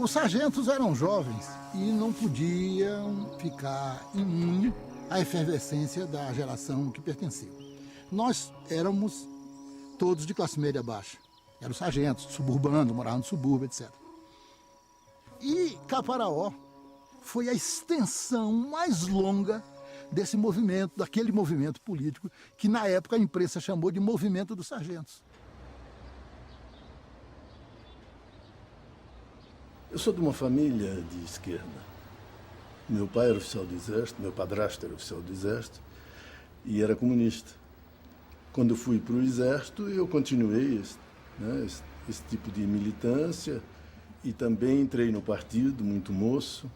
Os sargentos eram jovens e não podiam ficar imunes à efervescência da geração que pertenciam. Nós éramos todos de classe média baixa. Eram sargentos, suburbanos, moravam no subúrbio, etc. E Caparaó foi a extensão mais longa desse movimento, daquele movimento político que na época a imprensa chamou de movimento dos sargentos. Eu sou de uma família de esquerda. Meu pai era oficial do Exército, meu padrasto era oficial do Exército e era comunista. Quando eu fui para o Exército, eu continuei esse tipo de militância e também entrei no partido, muito moço,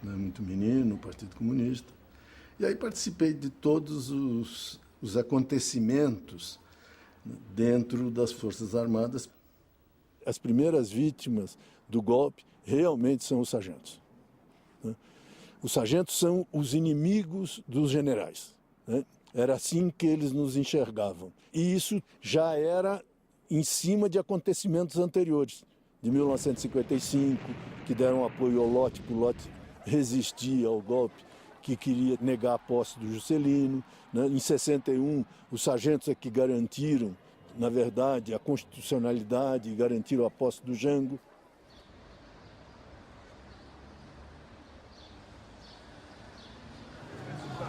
muito menino, no Partido Comunista. E aí participei de todos os acontecimentos dentro das Forças Armadas. As primeiras vítimas do golpe realmente são os sargentos. Os sargentos são os inimigos dos generais. Era assim que eles nos enxergavam. E isso já era em cima de acontecimentos anteriores, de 1955, que deram apoio ao Lott, porque o Lott resistia ao golpe, que queria negar a posse do Juscelino. Em 61, os sargentos é que garantiram, na verdade, a constitucionalidade e garantiram a posse do Jango.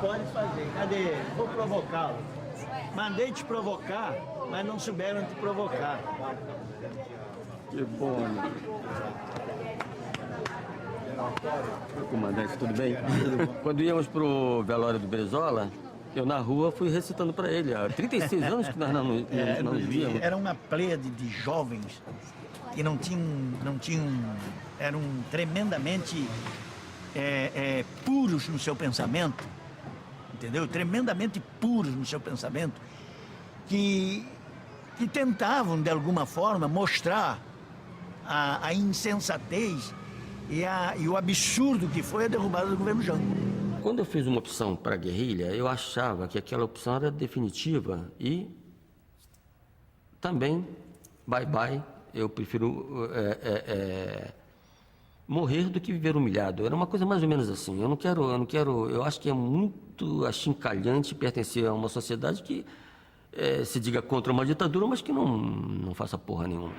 Pode fazer. Cadê ele? Vou provocá-lo. Mandei te provocar, mas não souberam te provocar. Que bom. Comandante, tudo bem? Quando íamos pro velório do Brizola, eu na rua fui recitando para ele. Há 36 anos que nós não nos víamos. Era uma pleiade de jovens que não tinham, eram tremendamente puros no seu pensamento, entendeu? Tremendamente puros no seu pensamento, que tentavam, de alguma forma, mostrar a insensatez e o absurdo que foi a derrubada do governo Jango. Quando eu fiz uma opção para a guerrilha, eu achava que aquela opção era definitiva e também, bye-bye, eu prefiro morrer do que viver humilhado. Era uma coisa mais ou menos assim. Eu acho que é muito achincalhante pertencer a uma sociedade que se diga contra uma ditadura, mas que não faça porra nenhuma.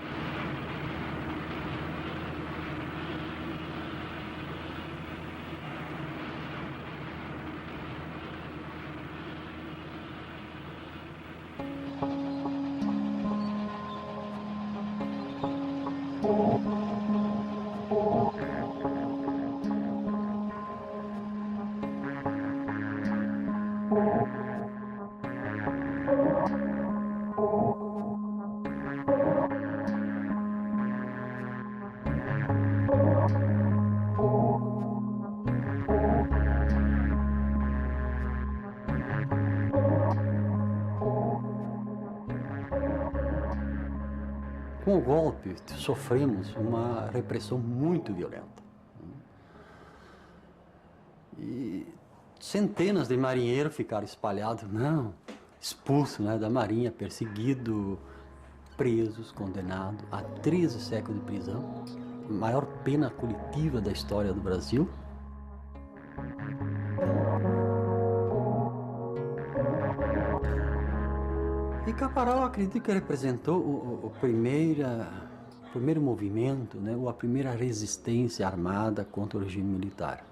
Com o golpe, sofremos uma repressão muito violenta. E centenas de marinheiros ficaram espalhados, expulsos da marinha, perseguidos, presos, condenados a 13 séculos de prisão. A maior pena coletiva da história do Brasil. E Caparaó, acredito que representou o primeiro movimento, ou a primeira resistência armada contra o regime militar.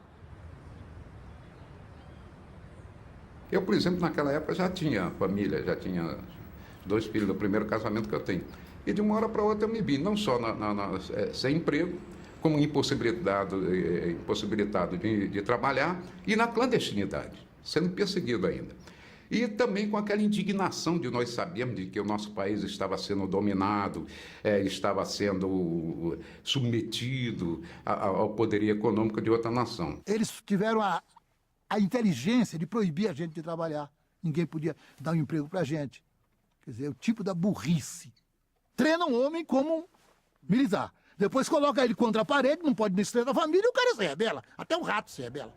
Eu, por exemplo, naquela época já tinha família, já tinha 2 filhos do primeiro casamento que eu tenho. E de uma hora para outra eu me vi, não só sem emprego, como impossibilitado de trabalhar e na clandestinidade, sendo perseguido ainda. E também com aquela indignação de nós sabemos de que o nosso país estava sendo dominado, estava sendo submetido ao poderio econômico de outra nação. Eles tiveram a inteligência de proibir a gente de trabalhar. Ninguém podia dar um emprego para a gente. Quer dizer, o tipo da burrice. Treina um homem como militar. Depois coloca ele contra a parede, não pode nem da família, e o cara se rebela. Até o rato se rebela.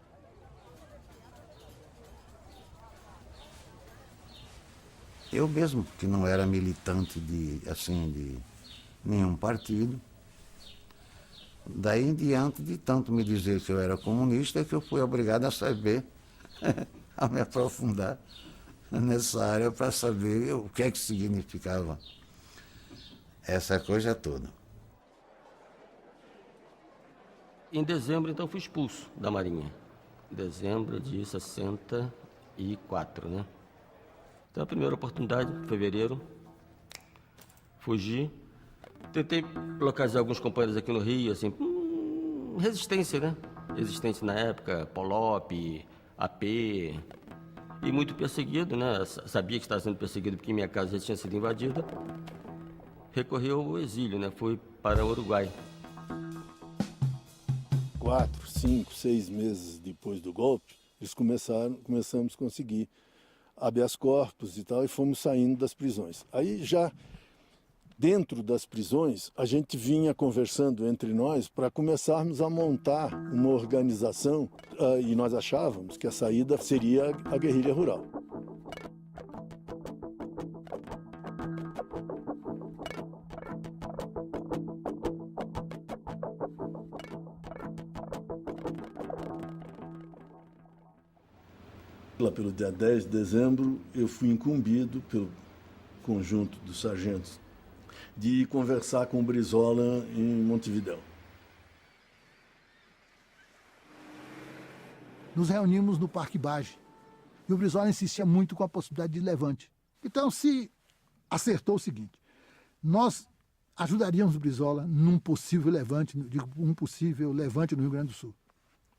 Eu mesmo, que não era militante de nenhum partido, Daí em diante, de tanto me dizer que eu era comunista, que eu fui obrigado a saber, a me aprofundar nessa área para saber o que é que significava essa coisa toda. Em dezembro, então, fui expulso da Marinha. Dezembro de 64, né? Então, a primeira oportunidade, fevereiro, fugi. Tentei localizar alguns companheiros aqui no Rio, assim, resistência, né? Resistência na época, Polop, AP, e muito perseguido, né? Sabia que estava sendo perseguido porque minha casa já tinha sido invadida. Recorri ao exílio, né? Fui para o Uruguai. 4, 5, 6 meses depois do golpe, começamos a conseguir habeas corpus e tal, e fomos saindo das prisões. Aí já dentro das prisões, a gente vinha conversando entre nós para começarmos a montar uma organização, e nós achávamos que a saída seria a guerrilha rural. Lá pelo dia 10 de dezembro, eu fui incumbido pelo conjunto dos sargentos de ir conversar com o Brizola em Montevidéu. Nos reunimos no Parque Bage e o Brizola insistia muito com a possibilidade de levante. Então se acertou o seguinte: nós ajudaríamos o Brizola num possível levante, um possível levante no Rio Grande do Sul.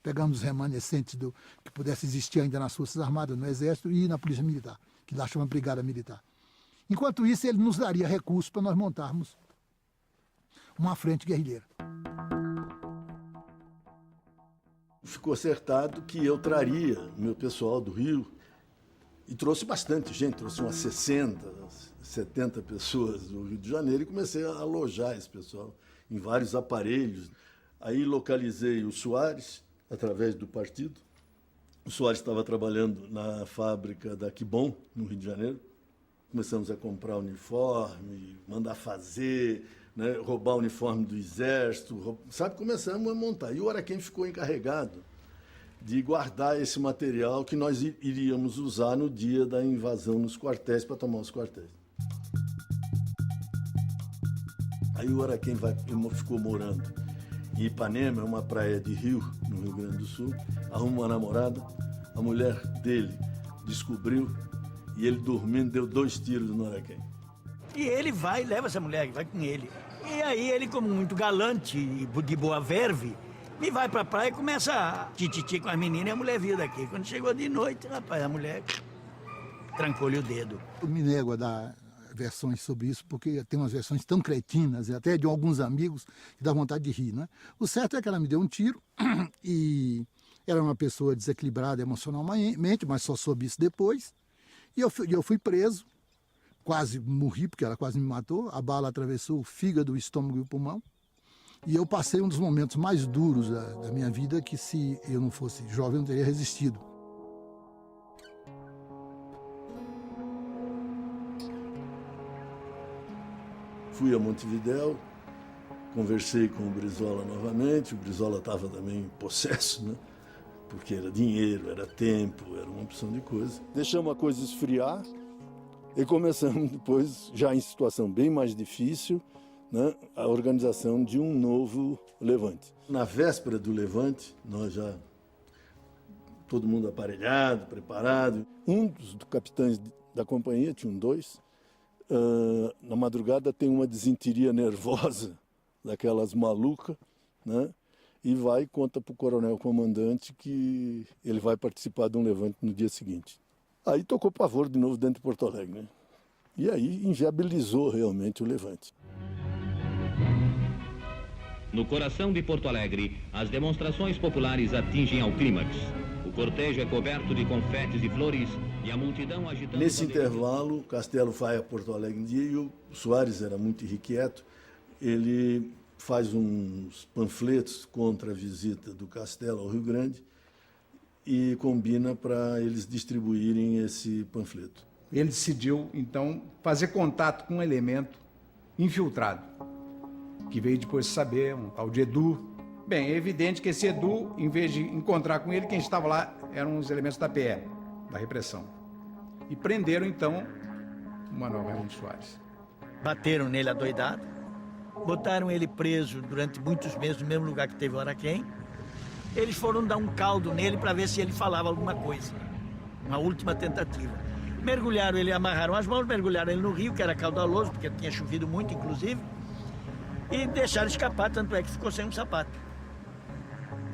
Pegamos os remanescentes que pudesse existir ainda nas Forças Armadas, no Exército e na Polícia Militar, que lá chama Brigada Militar. Enquanto isso, ele nos daria recursos para nós montarmos uma frente guerrilheira. Ficou acertado que eu traria o meu pessoal do Rio, e trouxe bastante gente, trouxe umas 60, 70 pessoas do Rio de Janeiro, e comecei a alojar esse pessoal em vários aparelhos. Aí localizei o Soares, através do partido. O Soares estava trabalhando na fábrica da Quibon, no Rio de Janeiro. Começamos a comprar uniforme, mandar fazer, né, roubar o uniforme do Exército, sabe? Começamos a montar. E o Araquém ficou encarregado de guardar esse material que nós iríamos usar no dia da invasão nos quartéis, para tomar os quartéis. Aí o Araquém ficou morando em Ipanema, uma praia de rio, no Rio Grande do Sul, arrumou uma namorada, a mulher dele descobriu, e ele dormindo deu 2 tiros no Araquém. E ele vai, leva essa mulher, vai com ele. E aí ele, como muito galante e de boa verve, me vai pra praia e começa a tititi com as meninas, e a mulher viu daqui. Quando chegou de noite, rapaz, a mulher trancou-lhe o dedo. Eu me nego a dar versões sobre isso, porque tem umas versões tão cretinas, e até de alguns amigos, que dá vontade de rir, né? O certo é que ela me deu um tiro, e era uma pessoa desequilibrada emocionalmente, mas só soube isso depois. E eu fui preso, quase morri, porque ela quase me matou. A bala atravessou o fígado, o estômago e o pulmão. E eu passei um dos momentos mais duros da minha vida, que se eu não fosse jovem, eu não teria resistido. Fui a Montevidéu, conversei com o Brizola novamente. O Brizola estava também em possesso, né? Porque era dinheiro, era tempo, era uma opção de coisa. Deixamos a coisa esfriar e começamos depois, já em situação bem mais difícil, né, a organização de um novo levante. Na véspera do levante, nós já, todo mundo aparelhado, preparado. Um dos capitães da companhia, tinham 2, na madrugada tem uma desinteria nervosa, daquelas malucas, né? E vai e conta para o coronel comandante que ele vai participar de um levante no dia seguinte. Aí tocou pavor de novo dentro de Porto Alegre, né? E aí inviabilizou realmente o levante. No coração de Porto Alegre, as demonstrações populares atingem ao clímax. O cortejo é coberto de confetes e flores e a multidão agitando... Nesse intervalo, o Castelo vai a Porto Alegre um dia, e o Soares era muito irrequieto. Ele faz uns panfletos contra a visita do Castelo ao Rio Grande e combina para eles distribuírem esse panfleto. Ele decidiu, então, fazer contato com um elemento infiltrado, que veio depois de saber, um tal de Edu, Bem, é evidente que esse Edu, em vez de encontrar com ele, quem estava lá eram os elementos da PE, da repressão. E prenderam, então, o Manuel Raimundo Soares. Bateram nele adoidado, botaram ele preso durante muitos meses no mesmo lugar que teve o Araquém. Eles foram dar um caldo nele para ver se ele falava alguma coisa. Uma última tentativa. Mergulharam ele, amarraram as mãos, mergulharam ele no rio, que era caudaloso, porque tinha chovido muito, inclusive, e deixaram escapar, tanto é que ficou sem um sapato.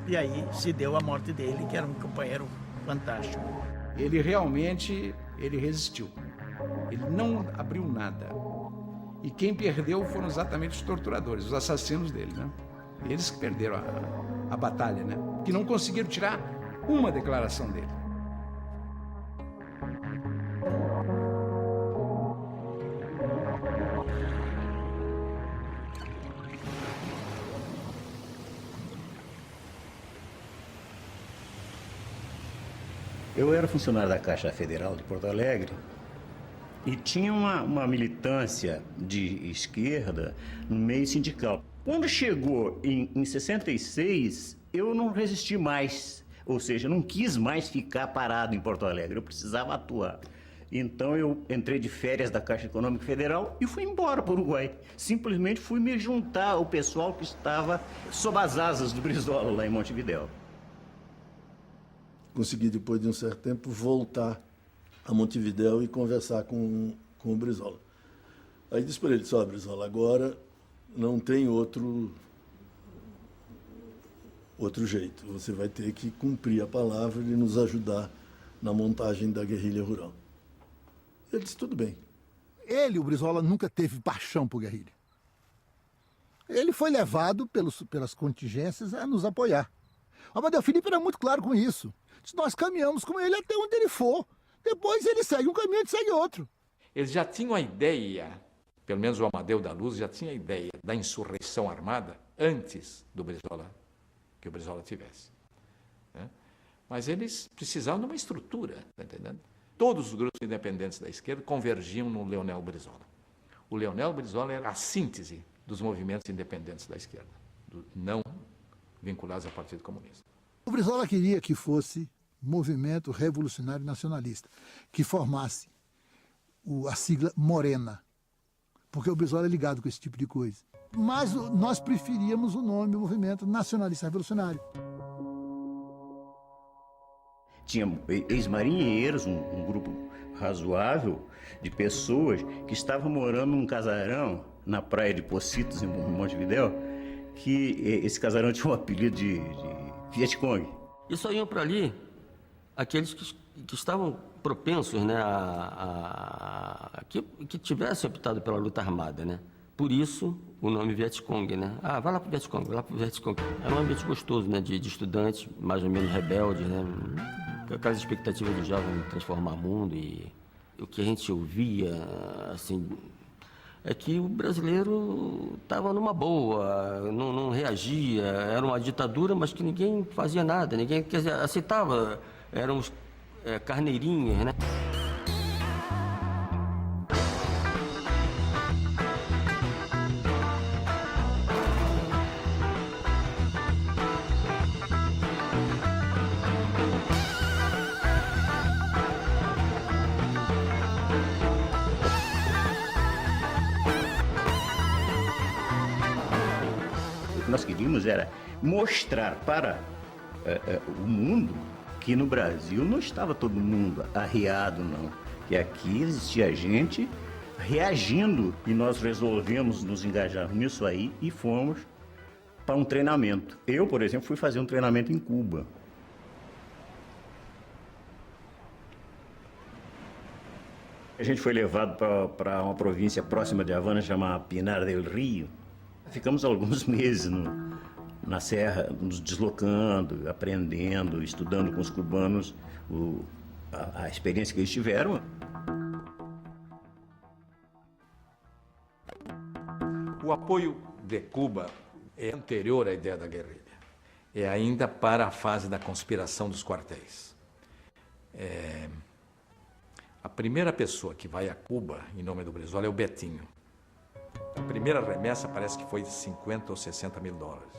E aí se deu a morte dele, que era um companheiro fantástico. Ele realmente, ele resistiu. Ele não abriu nada. E quem perdeu foram exatamente os torturadores, os assassinos dele, né? Eles que perderam a batalha, né? Que não conseguiram tirar uma declaração dele. Eu era funcionário da Caixa Federal de Porto Alegre e tinha uma militância de esquerda no meio sindical. Quando chegou em 66, eu não resisti mais, ou seja, não quis mais ficar parado em Porto Alegre, eu precisava atuar. Então eu entrei de férias da Caixa Econômica Federal e fui embora para o Uruguai. Simplesmente fui me juntar ao pessoal que estava sob as asas do Brizola lá em Montevidéu. Consegui, depois de um certo tempo, voltar a Montevidéu e conversar com o Brizola. Aí disse para ele, só, Brizola, agora não tem outro jeito. Você vai ter que cumprir a palavra e nos ajudar na montagem da guerrilha rural. Ele disse, tudo bem. Ele, o Brizola, nunca teve paixão por guerrilha. Ele foi levado pelas contingências a nos apoiar. O Amadeu Filipe era muito claro com isso. Nós caminhamos com ele até onde ele for. Depois ele segue um caminho, a gente segue outro. Eles já tinham a ideia, pelo menos o Amadeu da Luz já tinha a ideia da insurreição armada antes do Brizola, que o Brizola tivesse. Né? Mas eles precisavam de uma estrutura, tá entendendo? Todos os grupos independentes da esquerda convergiam no Leonel Brizola. O Leonel Brizola era a síntese dos movimentos independentes da esquerda, não vinculados ao Partido Comunista. O Brizola queria que fosse Movimento Revolucionário Nacionalista, que formasse a sigla Morena, porque o Brizola é ligado com esse tipo de coisa. Mas nós preferíamos o nome Movimento Nacionalista Revolucionário. Tinha ex-marinheiros, um grupo razoável de pessoas que estavam morando num casarão na praia de Pocitos, em Montevidéu, que esse casarão tinha um apelido de Vietcong. E só iam para ali aqueles que estavam propensos, né, que tivessem optado pela luta armada, né? Por isso o nome Vietcong, né? Ah, vai lá pro Vietcong, vai lá pro Vietcong. Era um ambiente gostoso, né, de estudantes mais ou menos rebeldes, né? Com aquelas expectativas de jovem transformar o mundo e o que a gente ouvia, assim, é que o brasileiro estava numa boa, não reagia, era uma ditadura, mas que ninguém fazia nada, ninguém, quer dizer, aceitava, eram carneirinhas, né? O que nós queríamos era mostrar para o mundo que no Brasil não estava todo mundo arriado, não. Que aqui existia gente reagindo e nós resolvemos nos engajar nisso aí e fomos para um treinamento. Eu, por exemplo, fui fazer um treinamento em Cuba. A gente foi levado para uma província próxima de Havana chamada Pinar del Rio. Ficamos alguns meses na serra, nos deslocando, aprendendo, estudando com os cubanos a experiência que eles tiveram. O apoio de Cuba é anterior à ideia da guerrilha. É ainda para a fase da conspiração dos quartéis. A primeira pessoa que vai a Cuba, em nome do Brizola, é o Betinho. A primeira remessa parece que foi de 50 ou 60 mil dólares.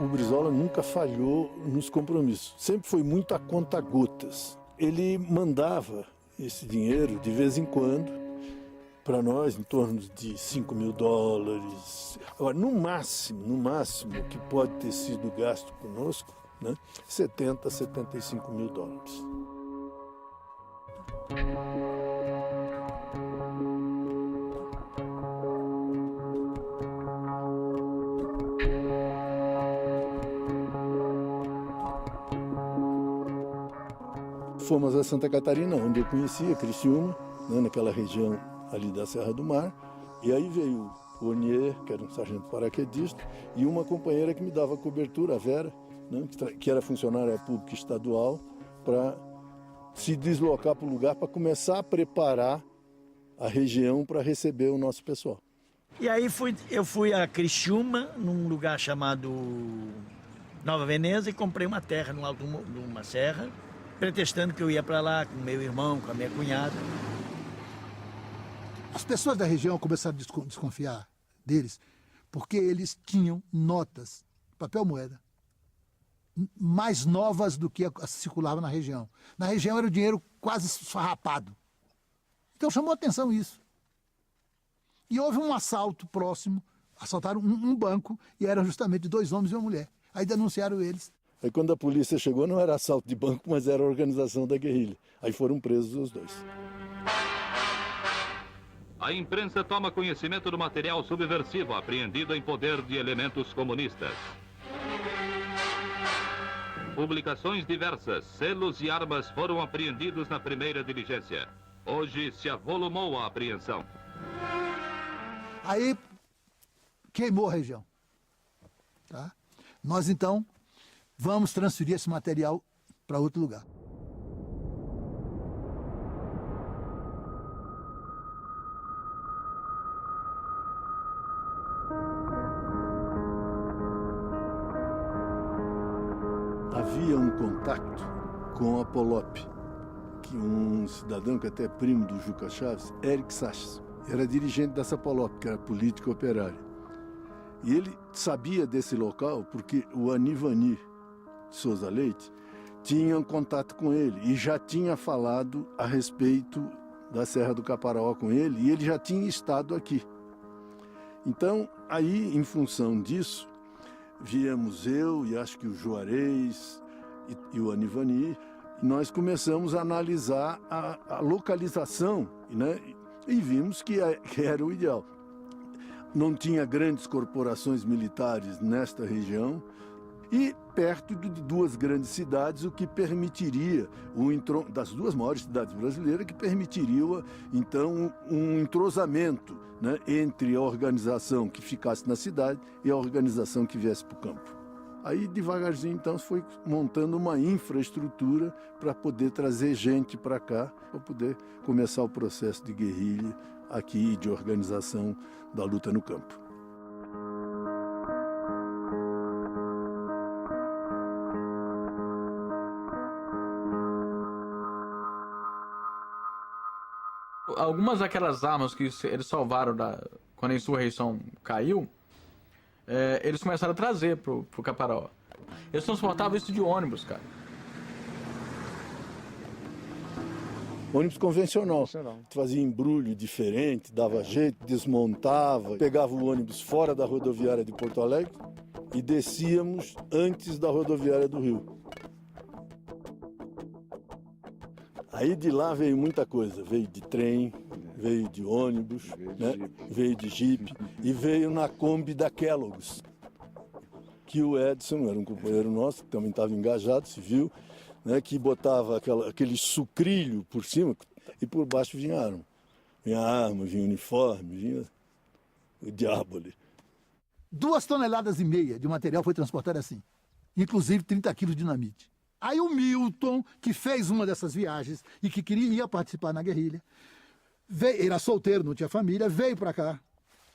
O Brizola nunca falhou nos compromissos, sempre foi muito a conta-gotas. Ele mandava esse dinheiro de vez em quando para nós, em torno de $5.000. Agora, no máximo que pode ter sido gasto conosco, né, 70, $75.000. Fomos a Santa Catarina, onde eu conhecia Criciúma, né, naquela região ali da Serra do Mar. E aí veio o Onier, que era um sargento paraquedista, e uma companheira que me dava cobertura, a Vera, né, que era funcionária pública estadual, para se deslocar para o lugar, para começar a preparar a região para receber o nosso pessoal. E aí eu fui a Criciúma, num lugar chamado Nova Veneza, e comprei uma terra no alto de uma serra, pretextando que eu ia para lá com meu irmão, com a minha cunhada. As pessoas da região começaram a desconfiar deles porque eles tinham notas, papel moeda, mais novas do que circulavam na região. Na região era o dinheiro quase esfarrapado. Então chamou a atenção isso. E houve um assalto próximo, assaltaram um banco e eram justamente 2 homens e uma mulher. Aí denunciaram eles. Aí quando a polícia chegou, não era assalto de banco, mas era a organização da guerrilha. Aí foram presos os 2. A imprensa toma conhecimento do material subversivo apreendido em poder de elementos comunistas. Publicações diversas, selos e armas foram apreendidos na primeira diligência. Hoje se avolumou a apreensão. Aí queimou a região. Tá? Nós então vamos transferir esse material para outro lugar. Havia um contato com a Polop, que um cidadão que até é primo do Juca Chaves, Eric Sachs, era dirigente dessa Polop, que era político operário. E ele sabia desse local porque o Anivani de Souza Leite tinha um contato com ele e já tinha falado a respeito da Serra do Caparaó com ele, e ele já tinha estado aqui. Então, aí, em função disso, viemos eu e acho que o Juarez e o Anivani, e nós começamos a analisar a localização, né, e vimos que era o ideal. Não tinha grandes corporações militares nesta região e perto de 2 grandes cidades, o que permitiria, das 2 maiores cidades brasileiras, que permitiria, então, um entrosamento, né, entre a organização que ficasse na cidade e a organização que viesse para o campo. Aí, devagarzinho, então, foi montando uma infraestrutura para poder trazer gente para cá, para poder começar o processo de guerrilha aqui e de organização da luta no campo. Algumas daquelas armas que eles salvaram quando a insurreição caiu, eles começaram a trazer pro Caparaó. Eles transportavam isso de ônibus, cara. Ônibus convencional. Fazia embrulho diferente, dava jeito, desmontava, pegava o ônibus fora da rodoviária de Porto Alegre e descíamos antes da rodoviária do Rio. Aí de lá veio muita coisa, veio de trem, veio de ônibus, veio de jipe e veio na Kombi da Kellogg's, que o Edson era um companheiro nosso, que também estava engajado, se viu, né, que botava aquele sucrilho por cima e por baixo vinha arma. Vinha arma, vinha uniforme, vinha o diabo ali. 2,5 toneladas de material foi transportado assim, inclusive 30 quilos de dinamite. Aí o Milton, que fez uma dessas viagens e que ia participar na guerrilha, ele era solteiro, não tinha família, veio para cá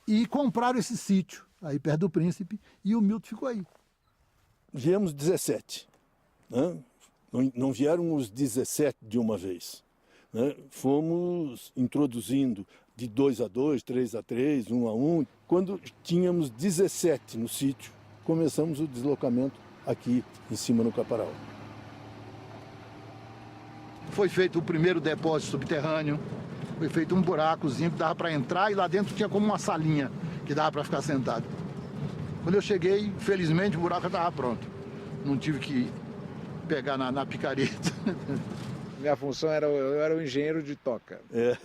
e compraram esse sítio aí perto do Príncipe e o Milton ficou aí. Viemos 17, né? Não vieram os 17 de uma vez, né? Fomos introduzindo de 2 a 2, 3 a 3, 1 a 1. Quando tínhamos 17 no sítio, começamos o deslocamento aqui em cima no Caparal. Foi feito o primeiro depósito subterrâneo, foi feito um buracozinho que dava para entrar e lá dentro tinha como uma salinha que dava para ficar sentado. Quando eu cheguei, felizmente o buraco estava pronto. Não tive que pegar na picareta. Minha função eu era o engenheiro de toca. É.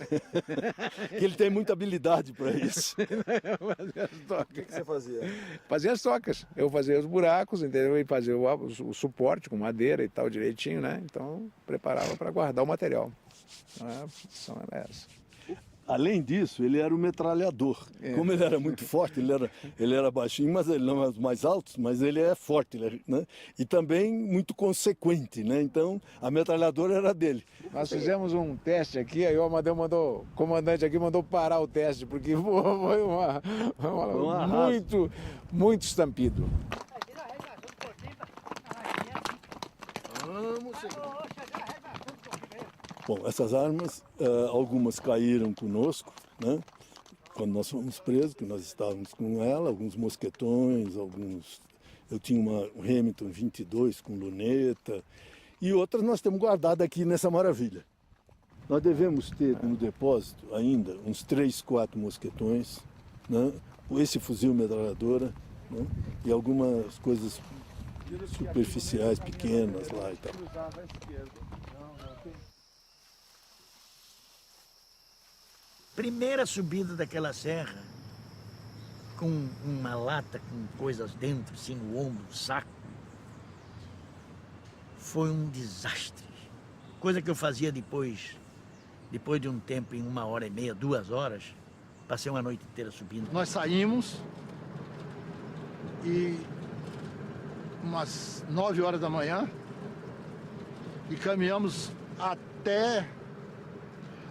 Ele tem muita habilidade para isso. O que você fazia? Fazia as tocas. Eu fazia os buracos, entendeu? E fazia o suporte com madeira e tal direitinho, né? Então preparava para guardar o material. A função era essa. Além disso, ele era o metralhador. Como ele era muito forte, ele era baixinho, mas ele não é mais alto, mas ele é forte, né? E também muito consequente, né? Então, a metralhadora era dele. Nós fizemos um teste aqui, aí o Amadeu o comandante aqui mandou parar o teste, porque foi muito estampido. Bom, essas armas, algumas caíram conosco, né? Quando nós fomos presos, que nós estávamos com ela, alguns mosquetões, eu tinha uma Remington 22 com luneta, e outras nós temos guardado aqui nessa maravilha. Nós devemos ter no depósito ainda uns 3, 4 mosquetões, né? Esse fuzil metralhadora, né? E algumas coisas superficiais, pequenas lá e tal. Primeira subida daquela serra, com uma lata com coisas dentro, assim, no ombro, no saco, foi um desastre. Coisa que eu fazia depois de um tempo, em 1h30, 2 horas, passei uma noite inteira subindo. Nós saímos e umas 9 horas da manhã e caminhamos até...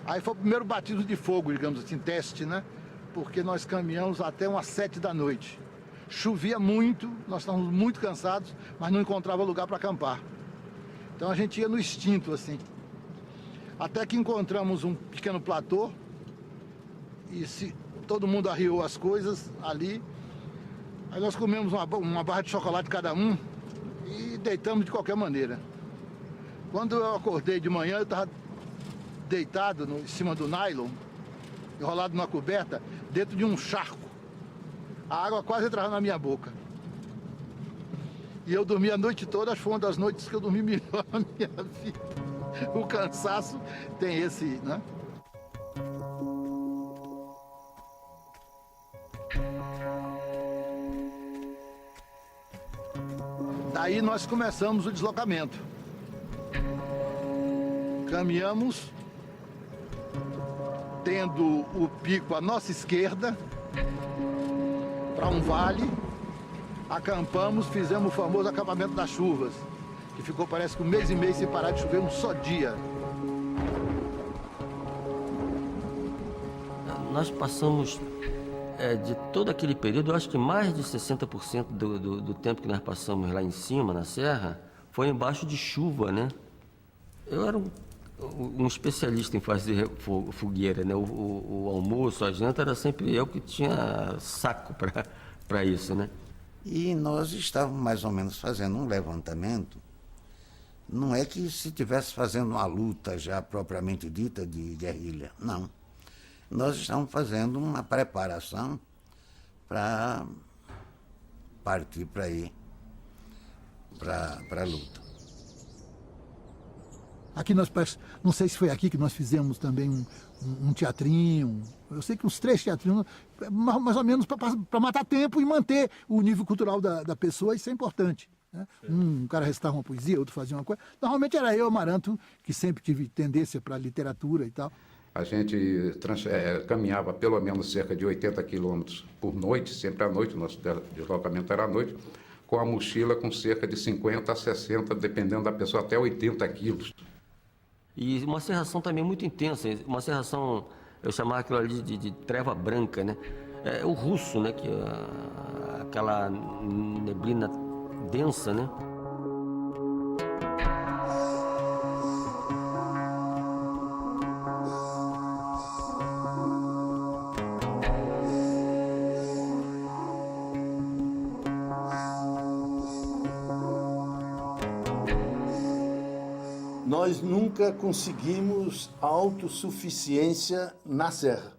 Aí foi o primeiro batismo de fogo, digamos assim, teste, né? Porque nós caminhamos até umas 7 da noite. Chovia muito, nós estávamos muito cansados, mas não encontrava lugar para acampar. Então a gente ia no instinto, assim. Até que encontramos um pequeno platô e todo mundo arriou as coisas ali. Aí nós comemos uma barra de chocolate cada um e deitamos de qualquer maneira. Quando eu acordei de manhã, eu estava deitado em cima do nylon, enrolado numa coberta, dentro de um charco. A água quase entrava na minha boca. E eu dormi a noite toda, acho que foi uma das noites que eu dormi melhor na minha vida. O cansaço tem esse, né? Daí nós começamos o deslocamento. Caminhamos tendo o pico à nossa esquerda para um vale, acampamos, fizemos o famoso acampamento das chuvas, que ficou, parece que 1 mês e meio sem parar de chover um só dia. Nós passamos de todo aquele período, eu acho que mais de 60% do tempo que nós passamos lá em cima, na serra, foi embaixo de chuva, né? Eu era um especialista em fazer fogueira, né? O almoço, a janta, era sempre eu que tinha saco para isso, né? E nós estávamos mais ou menos fazendo um levantamento. Não é que se estivesse fazendo uma luta já propriamente dita de guerrilha, não. Nós estamos fazendo uma preparação para partir para ir para a luta. Aqui nós, não sei se foi aqui que nós fizemos também um teatrinho, eu sei que uns 3 teatrinhos, mais ou menos para matar tempo e manter o nível cultural da pessoa, isso é importante. Né? Um cara recitava uma poesia, outro fazia uma coisa. Normalmente era eu, Amaranto, que sempre tive tendência para literatura e tal. A gente caminhava pelo menos cerca de 80 quilômetros por noite, sempre à noite, o nosso deslocamento era à noite, com a mochila com cerca de 50 a 60, dependendo da pessoa, até 80 quilos. E uma serração também muito intensa, uma serração, eu chamava aquilo ali de treva branca, né? O russo, né? Que, aquela neblina densa, né? nós nunca conseguimos autossuficiência na serra.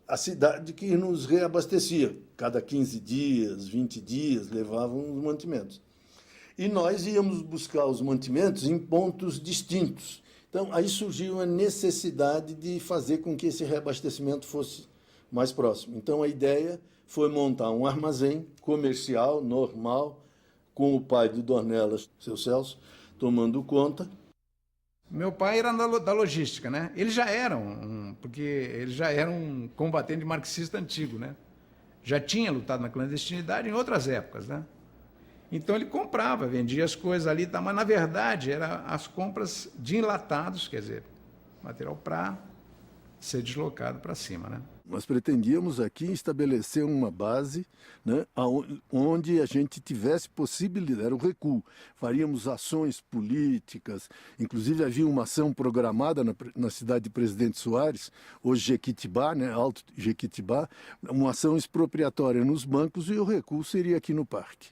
A cidade que nos reabastecia. Cada 15 dias, 20 dias, levavam os mantimentos. E nós íamos buscar os mantimentos em pontos distintos. Então, aí surgiu a necessidade de fazer com que esse reabastecimento fosse mais próximo. Então, a ideia foi montar um armazém comercial, normal, com o pai do Dornelas, seu Celso, tomando conta. Meu pai era da logística, né? Ele já era porque ele já era um combatente marxista antigo, né? Já tinha lutado na clandestinidade em outras épocas, né? Então ele comprava, vendia as coisas ali, tá? Mas na verdade eram as compras de enlatados, quer dizer, material para ser deslocado para cima, né? Nós pretendíamos aqui estabelecer uma base, né, onde a gente tivesse possibilidade, era o recuo. Faríamos ações políticas, inclusive havia uma ação programada na cidade de Presidente Soares, hoje Jequitibá, né, Alto Jequitibá, uma ação expropriatória nos bancos, e o recuo seria aqui no parque.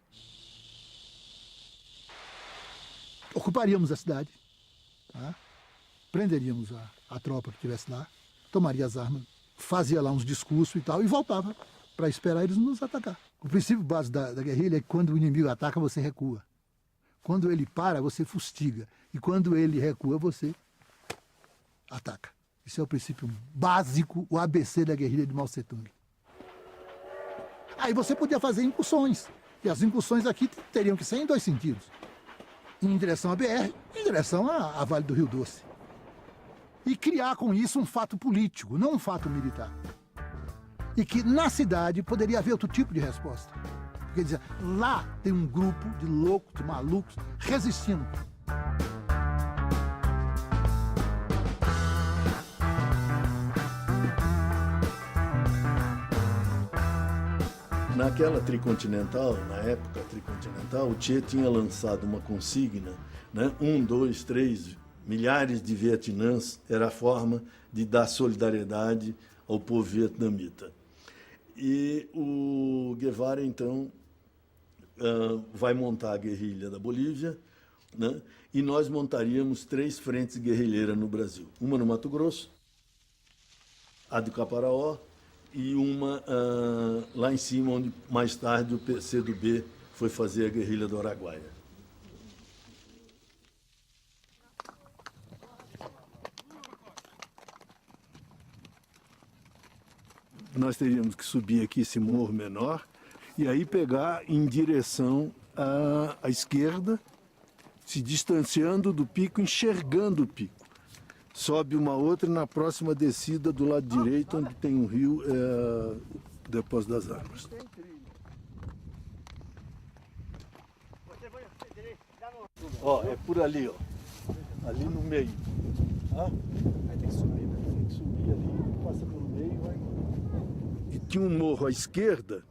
Ocuparíamos a cidade, tá? Prenderíamos a tropa que estivesse lá, tomaria as armas, fazia lá uns discursos e tal, e voltava para esperar eles nos atacar. O princípio base da guerrilha é que quando o inimigo ataca, você recua. Quando ele para, você fustiga. E quando ele recua, você ataca. Esse é o princípio básico, o ABC da guerrilha de Mao Tse-tung. Aí você podia fazer incursões. E as incursões aqui teriam que ser em 2 sentidos. Em direção à BR, em direção à Vale do Rio Doce. E criar com isso um fato político, não um fato militar. E que na cidade poderia haver outro tipo de resposta. Quer dizer, lá tem um grupo de loucos, de malucos, resistindo. Naquela tricontinental, na época tricontinental, o Che tinha lançado uma consigna, né? 1, 2, 3 milhares de vietnãs era a forma de dar solidariedade ao povo vietnamita. E o Guevara, então, vai montar a guerrilha da Bolívia, né? E nós montaríamos 3 frentes guerrilheiras no Brasil. Uma no Mato Grosso, a do Caparaó, e uma lá em cima, onde mais tarde o PCdoB foi fazer a guerrilha do Araguaia. Nós teríamos que subir aqui esse morro menor e aí pegar em direção à esquerda, se distanciando do pico, enxergando o pico. Sobe uma outra e na próxima descida do lado direito, onde tem um rio, é o Depósito das Armas. Ó, é por ali, ó. Ali no meio. Ah? Aí tem que subir, né? Tem que subir ali, passa pelo meio e vai. E tinha um morro à esquerda,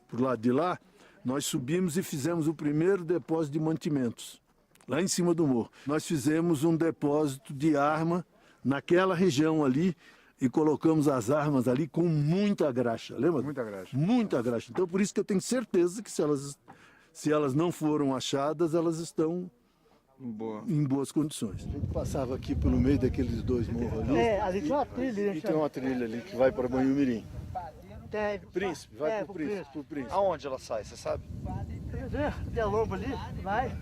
pro lado de lá, nós subimos e fizemos o primeiro depósito de mantimentos. Lá em cima do morro. Nós fizemos um depósito de arma naquela região ali e colocamos as armas ali com muita graxa, lembra? Muita graxa. Muita graxa. Então, por isso que eu tenho certeza que se elas não foram achadas, elas estão em boas condições. A gente passava aqui pelo meio daqueles 2 morros ali. Ali tem uma trilha. E tem uma trilha ali que vai para Banhumirim. Tem. Príncipe, vai pro Príncipe. Aonde ela sai, você sabe? Tem a lomba ali, vai.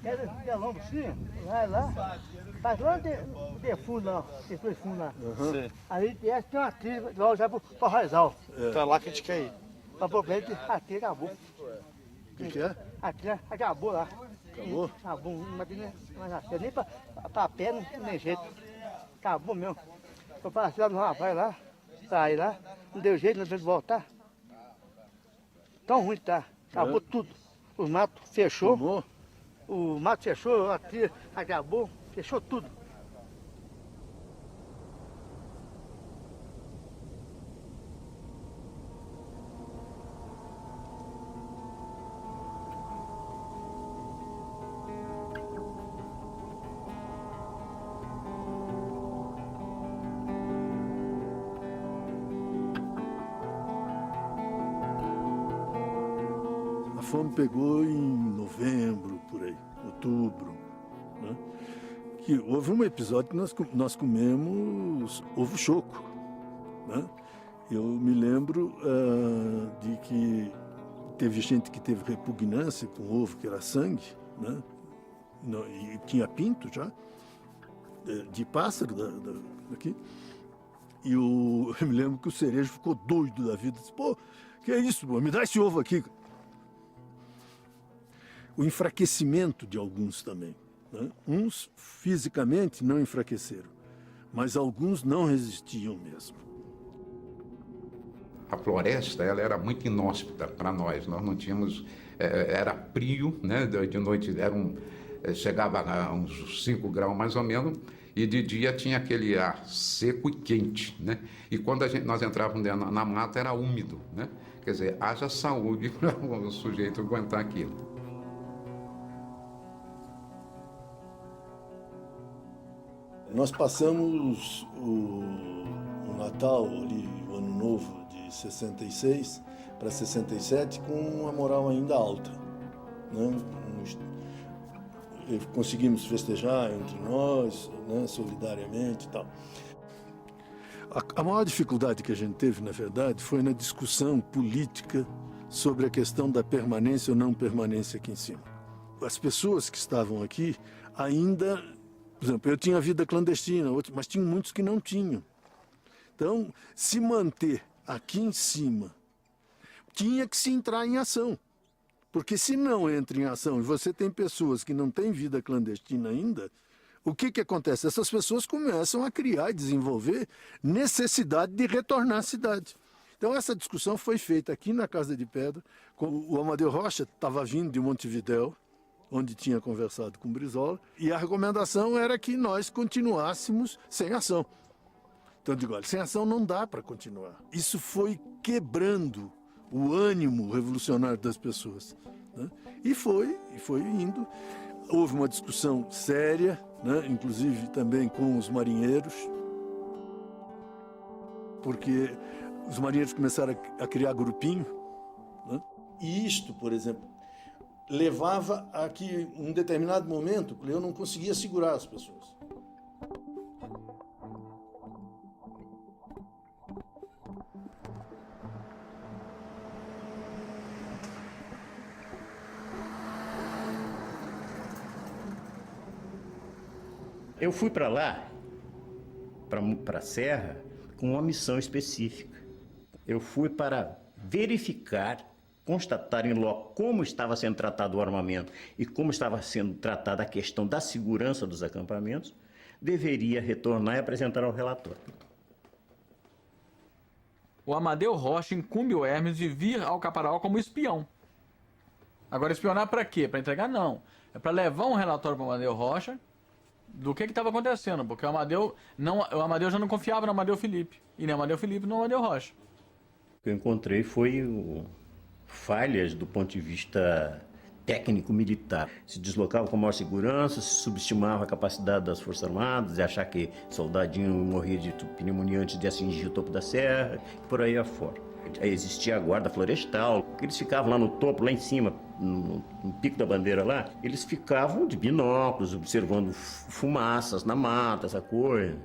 Tem a lomba assim, vai lá. Mas lá não tem fundo não, tem 2 fundos lá. Uhum. Aí tem uma trilha, igual já pro Arraial. Então é lá que a gente quer ir. Mas o problema é que a trilha acabou. O que é? A trilha acabou lá. Acabou? Acabou, não tem mais a nem pra pé não tem jeito. Acabou mesmo. Eu passei lá no rapaz lá, saí lá, não deu jeito, não deu de voltar. Tão ruim que tá. Acabou tudo. Os matos fechou. Tomou? O mato fechou, a trilha acabou, fechou tudo. A fome pegou em novembro, por aí, outubro, né? que houve um episódio que nós comemos ovo choco, né? Eu me lembro de que teve gente que teve repugnância com o ovo que era sangue, né? E tinha pinto já, de pássaro daqui. E eu me lembro que o Cerejo ficou doido da vida. Disse, pô, que é isso, pô? Me dá esse ovo aqui. O enfraquecimento de alguns também, né? Uns fisicamente não enfraqueceram, mas alguns não resistiam mesmo. A floresta, ela era muito inóspita para nós. Nós não tínhamos... era frio, né? De noite chegava a uns 5 graus mais ou menos, e de dia tinha aquele ar seco e quente, né? E quando nós entrávamos na mata, era úmido, né? Quer dizer, haja saúde para o sujeito aguentar aquilo. Nós passamos o Natal, ali, o Ano Novo de 66 para 67 com uma moral ainda alta, né? Conseguimos festejar entre nós, né, solidariamente e tal. A maior dificuldade que a gente teve, na verdade, foi na discussão política sobre a questão da permanência ou não permanência aqui em cima. As pessoas que estavam aqui ainda... Por exemplo, eu tinha vida clandestina, mas tinha muitos que não tinham. Então, se manter aqui em cima, tinha que se entrar em ação. Porque se não entra em ação e você tem pessoas que não têm vida clandestina ainda, o que acontece? Essas pessoas começam a criar e desenvolver necessidade de retornar à cidade. Então essa discussão foi feita aqui na Casa de Pedra. O Amadeu Rocha estava vindo de Montevidéu, onde tinha conversado com o Brizola, e a recomendação era que nós continuássemos sem ação. Então eu digo, olha, sem ação não dá para continuar. Isso foi quebrando o ânimo revolucionário das pessoas, né? E foi indo. Houve uma discussão séria, né? Inclusive também com os marinheiros, porque os marinheiros começaram a criar grupinho, né? E isto, por exemplo, levava a que, em um determinado momento, eu não conseguia segurar as pessoas. Eu fui para lá, para a Serra, com uma missão específica. Eu fui para verificar, constatar em loco como estava sendo tratado o armamento e como estava sendo tratada a questão da segurança dos acampamentos, deveria retornar e apresentar o relatório. O Amadeu Rocha incumbe o Hermes de vir ao Caparaó como espião. Agora, espionar para quê? Para entregar? Não. É para levar um relatório para o Amadeu Rocha do que estava acontecendo, porque o Amadeu já não confiava no Amadeu Felipe, e nem o Amadeu Felipe no Amadeu Rocha. O que eu encontrei foi falhas do ponto de vista técnico-militar. Se deslocava com maior segurança, se subestimava a capacidade das Forças Armadas, de achar que soldadinho morria de pneumonia antes de atingir o topo da serra, e por aí afora. Existia a guarda florestal, eles ficavam lá no topo, lá em cima, no pico da bandeira lá, eles ficavam de binóculos, observando fumaças na mata, essa coisa.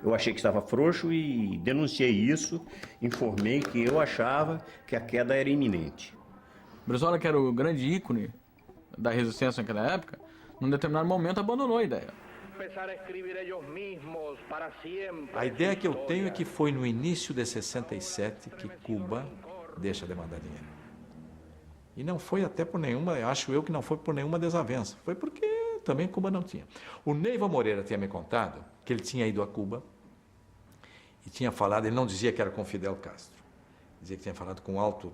Eu achei que estava frouxo e denunciei isso, informei que eu achava que a queda era iminente. Brizola, que era o grande ícone da resistência naquela época, num determinado momento abandonou a ideia. A ideia que eu tenho é que foi no início de 67 que Cuba deixa de mandar dinheiro. E não foi até por nenhuma, acho eu que não foi por nenhuma desavença. Foi porque também Cuba não tinha. O Neiva Moreira tinha me contado que ele tinha ido a Cuba e tinha falado, ele não dizia que era com Fidel Castro, dizia que tinha falado com um alto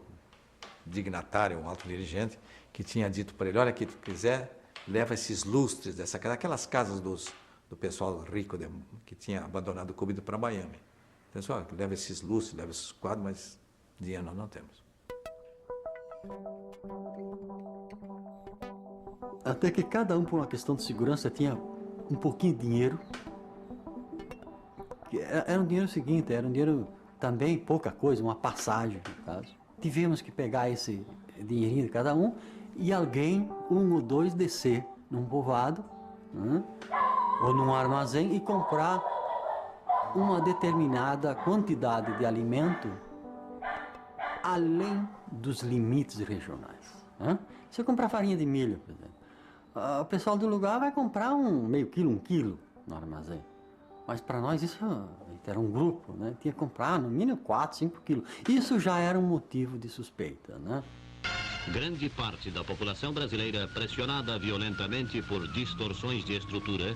dignatário, um alto dirigente, que tinha dito para ele, olha, que tu quiser, leva esses lustres daquelas casas do pessoal rico que tinha abandonado Cuba e ido para Miami. Pessoal, leva esses lustres, leva esses quadros, mas dinheiro nós não temos. Até que cada um, por uma questão de segurança, tinha um pouquinho de dinheiro. Era um dinheiro seguinte, era um dinheiro também pouca coisa, uma passagem, no caso. Tivemos que pegar esse dinheirinho de cada um e alguém, um ou dois, descer num povoado né? Ou num armazém e comprar uma determinada quantidade de alimento além dos limites regionais, né? Se eu comprar farinha de milho, por exemplo, o pessoal do lugar vai comprar meio quilo, 1 quilo no armazém. Mas para nós isso era um grupo, né? Tinha que comprar no mínimo 4, 5 quilos. Isso já era um motivo de suspeita, né? Grande parte da população brasileira, pressionada violentamente por distorções de estrutura,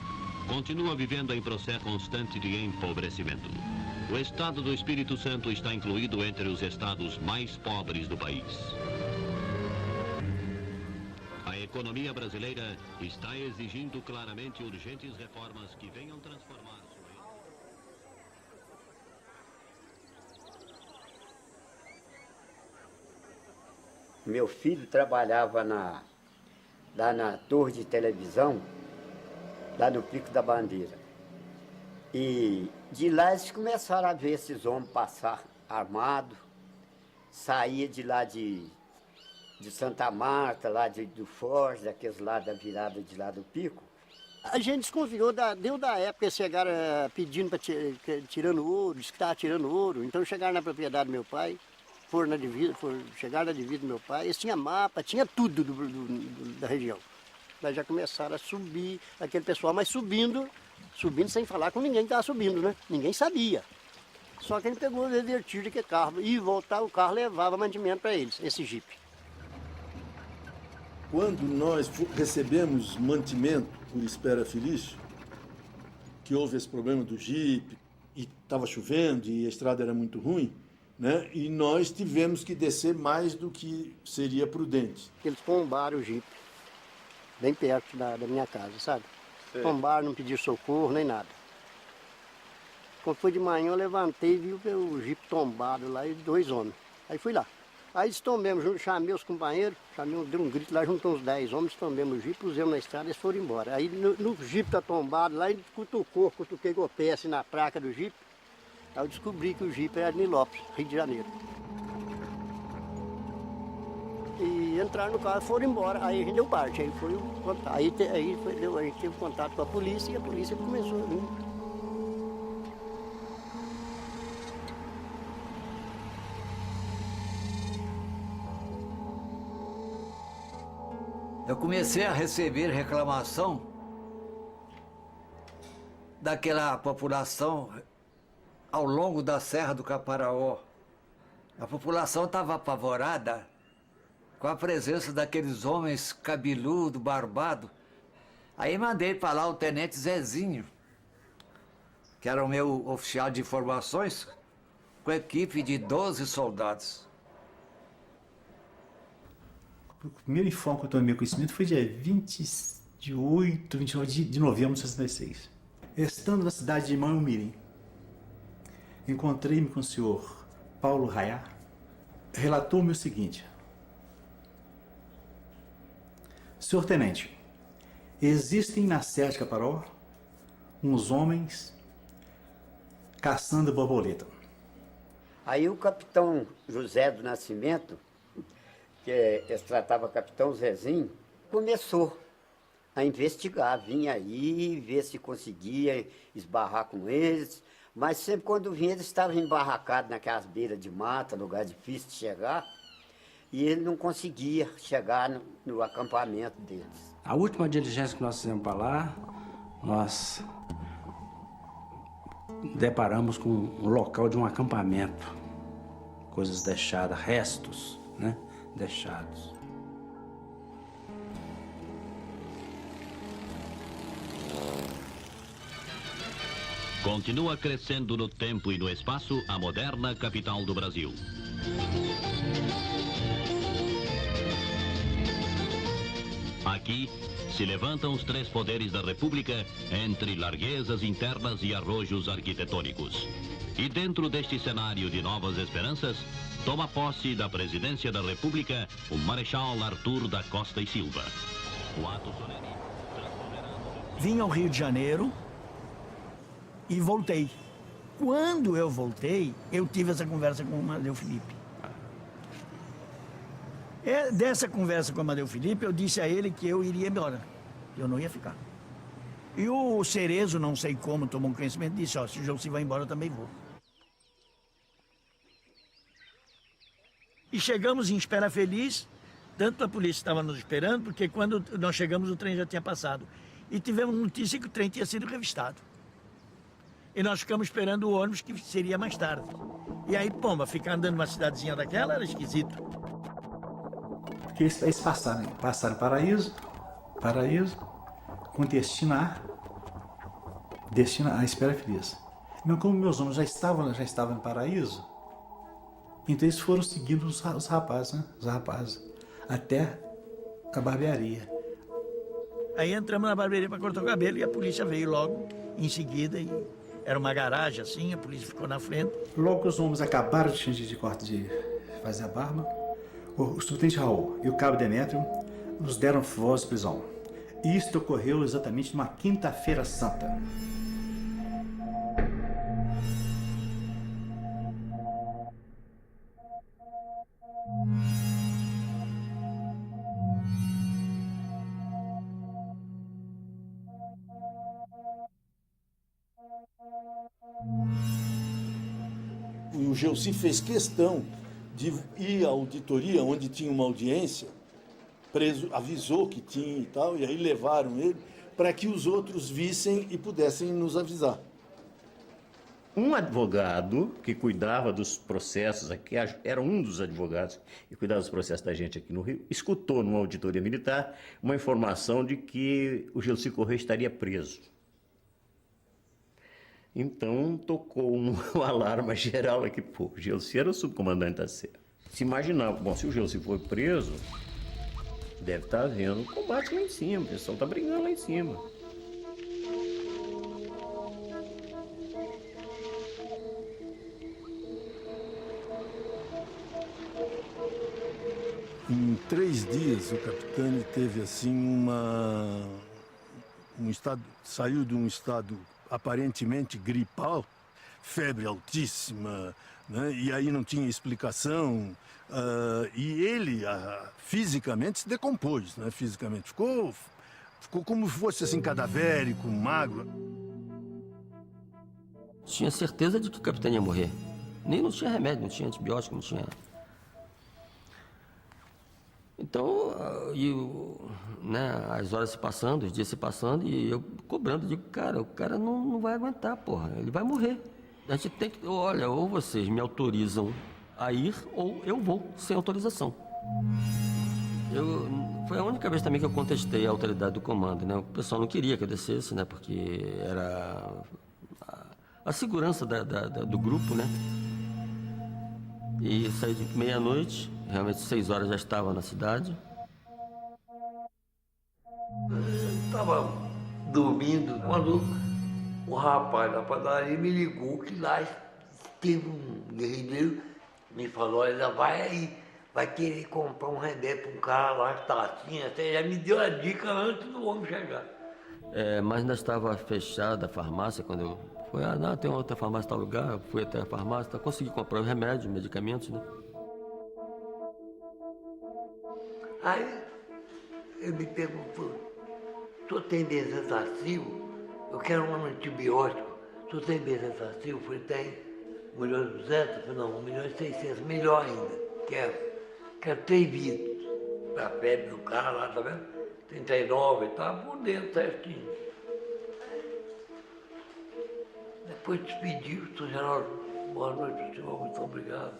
continua vivendo em processo constante de empobrecimento. O estado do Espírito Santo está incluído entre os estados mais pobres do país. A economia brasileira está exigindo claramente urgentes reformas que venham transformar sua... Meu filho trabalhava lá na torre de televisão, lá no Pico da Bandeira. E de lá eles começaram a ver esses homens passar armados, saía de lá de Santa Marta, lá do Forte, daqueles lá da virada de lá do Pico. A gente desconfiou, deu da época, eles chegaram pedindo, tirando ouro, disse que estava tirando ouro. Então chegaram na propriedade do meu pai, chegaram na divisa do meu pai, eles tinham mapa, tinha tudo da região. Daí já começaram a subir, aquele pessoal, mas subindo sem falar com ninguém que estava subindo, né? Ninguém sabia. Só que ele pegou o revertido de que carro, e voltar o carro levava mantimento para eles, esse jipe. Quando nós recebemos mantimento por Espera Felício, que houve esse problema do jipe, e estava chovendo e a estrada era muito ruim, né? E nós tivemos que descer mais do que seria prudente. Eles tombaram o jipe, bem perto da minha casa, sabe? Sei. Tombaram, não pediram socorro, nem nada. Quando foi de manhã, eu levantei e vi o jipe tombado lá e 2 homens. Aí fui lá. Aí tombemos junto, chamei os companheiros, deu um grito lá, juntou uns 10 homens, tombemos o jipe, pusemos na estrada e eles foram embora. Aí no jipe tá tombado lá, ele cutuquei com o pé assim na placa do jipe. Aí eu descobri que o jipe era de Nilópolis, Rio de Janeiro. E entraram no carro e foram embora. Aí a gente deu parte, aí foi o contato. Aí a gente teve contato com a polícia e a polícia começou a vir. Eu comecei a receber reclamação daquela população ao longo da Serra do Caparaó. A população estava apavorada com a presença daqueles homens cabeludo, barbado. Aí mandei para lá o tenente Zezinho, que era o meu oficial de informações, com equipe de 12 soldados. O primeiro enfoque que eu tomei conhecimento foi dia 28, 29 de novembro de 66. Estando na cidade de Manhumirim, encontrei-me com o senhor Paulo Rayá. Relatou-me o seguinte: senhor tenente, existem na Serra de Caparaó uns homens caçando borboleta. Aí o capitão José do Nascimento, que eles tratavam capitão Zezinho, começou a investigar, vinha aí ver se conseguia esbarrar com eles, mas sempre quando vinha eles estavam embarracados naquelas beiras de mata, lugar difícil de chegar, e ele não conseguia chegar no acampamento deles. A última diligência que nós fizemos para lá, nós deparamos com um local de um acampamento, coisas deixadas, restos, né? Deixados. Continua crescendo no tempo e no espaço a moderna capital do Brasil. Aqui se levantam os 3 poderes da República entre larguezas internas e arrojos arquitetônicos. E dentro deste cenário de novas esperanças, toma posse da presidência da República o Marechal Arthur da Costa e Silva. O ato solene... Vim ao Rio de Janeiro e voltei. Quando eu voltei, eu tive essa conversa com o Amadeu Felipe. Dessa conversa com o Amadeu Felipe, eu disse a ele que eu iria embora, que eu não ia ficar. E o Cerezo, não sei como, tomou um conhecimento e disse, ó, se o Gelsi vai embora, eu também vou. E chegamos em Espera Feliz, tanto a polícia estava nos esperando, porque quando nós chegamos o trem já tinha passado. E tivemos notícia que o trem tinha sido revistado. E nós ficamos esperando o ônibus que seria mais tarde. E aí, pomba, ficar andando numa cidadezinha daquela era esquisito. Porque eles passaram Paraíso, com destino a Espera Feliz. Mas como meus homens já estavam em Paraíso, então eles foram seguindo os rapazes, né? Os rapazes, até a barbearia. Aí entramos na barbearia para cortar o cabelo e a polícia veio logo em seguida. E era uma garagem assim, a polícia ficou na frente. Logo que os homens acabaram de fazer a barba, o subtenente Raul e o cabo Demétrio nos deram voz de prisão. E isso ocorreu exatamente numa quinta-feira santa. O Gelsi fez questão de ir à auditoria, onde tinha uma audiência, preso, avisou que tinha e tal, e aí levaram ele para que os outros vissem e pudessem nos avisar. Um advogado que cuidava dos processos aqui, era um dos advogados que cuidava dos processos da gente aqui no Rio, escutou numa auditoria militar uma informação de que o Gelsi Correia estaria preso. Então tocou um alarme geral aqui, pô, o Gelsi era o subcomandante da Serra. Se imaginava, bom, se o Gelsi foi preso, deve estar havendo combate lá em cima, o pessoal está brigando lá em cima. Em 3 dias o capitão teve assim um estado, saiu de um estado aparentemente gripal, febre altíssima, né? E aí não tinha explicação, e ele fisicamente se decompôs, né? Fisicamente ficou como se fosse assim cadavérico, magro. Tinha certeza de que o capitão ia morrer. Nem não tinha remédio, não tinha antibiótico, não tinha. Então, né, as horas se passando, os dias se passando, e eu cobrando, digo, cara, o cara não vai aguentar, porra, ele vai morrer. A gente tem que, olha, ou vocês me autorizam a ir, ou eu vou sem autorização. Foi a única vez também que eu contestei a autoridade do comando, né? O pessoal não queria que eu descesse, né, porque era a segurança do grupo, né? E saí de meia-noite, realmente 6 horas já estava na cidade. Eu estava dormindo quando o rapaz da padaria me ligou que lá teve um guerrilheiro, me falou, olha, vai aí, vai querer comprar um remédio para um cara lá que tá assim, até já me deu a dica antes do homem chegar. Mas ainda estava fechada a farmácia quando eu fui, não, tem outra farmácia em tal lugar, eu fui até a farmácia, consegui comprar os remédios, medicamentos, né? Aí ele me perguntou, o senhor tem bezetacil? Eu quero um antibiótico. O senhor tem bezetacil? Eu falei, tem. 1.200.000? Eu falei, não, 1.600.000, melhor ainda. Quero 3 vidros. A febre do cara lá, tá vendo? 39 e tá por dentro certinho. Depois despediu, o senhor Geraldo, boa noite, senhor, muito obrigado.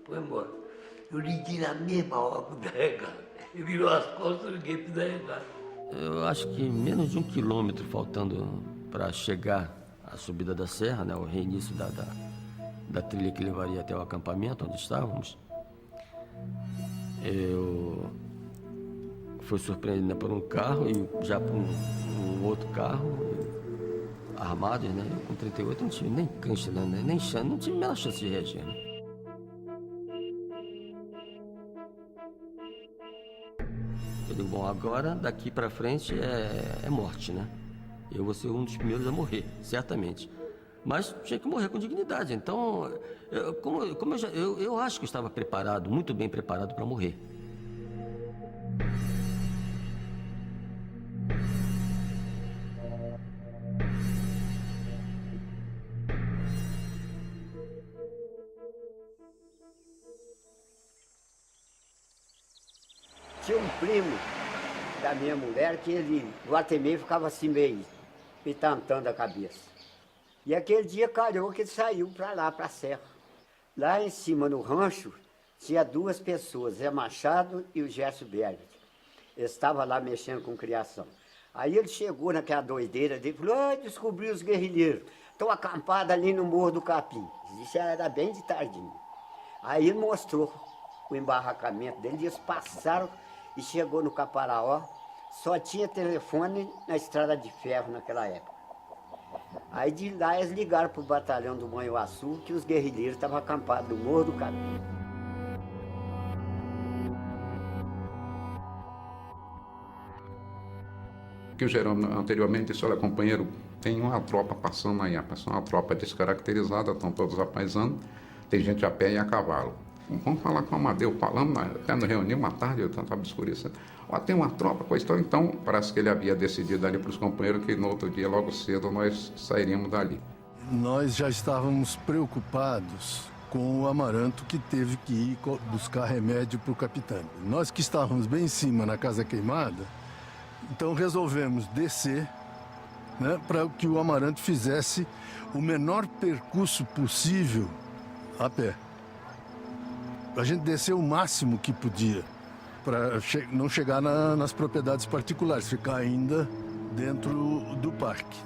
Foi embora. Eu liguei na mesma hora pro delegado. Ele virou as costas e liguei pro delegado. Eu acho que menos de 1 quilômetro faltando para chegar à subida da serra, né, o reinício da trilha que levaria até o acampamento onde estávamos. Eu fui surpreendido por um carro e já por um outro carro armados, né? Eu com 38 não tive nem cancha, né? Nem chance, não tive a menor chance de reagir, né? Eu digo, bom, agora daqui para frente é morte, né? Eu vou ser um dos primeiros a morrer, certamente. Mas tinha que morrer com dignidade. Então, eu acho que eu estava preparado, muito bem preparado para morrer. Tinha um primo da minha mulher que ele, volta e meia, ficava assim meio pitantando a cabeça. E aquele dia calhou que ele saiu para lá, para a serra. Lá em cima, no rancho, tinha duas pessoas, Zé Machado e o Gerson Berger. Eles estavam lá mexendo com criação. Aí ele chegou naquela doideira dele e falou, ah, descobri os guerrilheiros. Estão acampados ali no Morro do Capim. Isso já era bem de tardinho. Aí ele mostrou o embarracamento dele, eles passaram e chegou no Caparaó. Só tinha telefone na Estrada de Ferro naquela época. Aí de lá eles ligaram para o batalhão do Manhuaçu que os guerrilheiros estavam acampados no Morro do Capim. Que o Gerônimo anteriormente disse, olha, companheiro, tem uma tropa passando aí, uma tropa descaracterizada, estão todos apaisando, tem gente a pé e a cavalo. Vamos falar com o Amadeu, falamos, até nos reunimos uma tarde, eu estava escurecendo. Ó, tem uma tropa, coisa tal. Então, parece que ele havia decidido ali para os companheiros que no outro dia, logo cedo, nós sairíamos dali. Nós já estávamos preocupados com o Amaranto, que teve que ir buscar remédio para o capitão. Nós que estávamos bem em cima, na Casa Queimada, então resolvemos descer, né, para que o Amaranto fizesse o menor percurso possível a pé. A gente desceu o máximo que podia, para não chegar nas propriedades particulares, ficar ainda dentro do parque.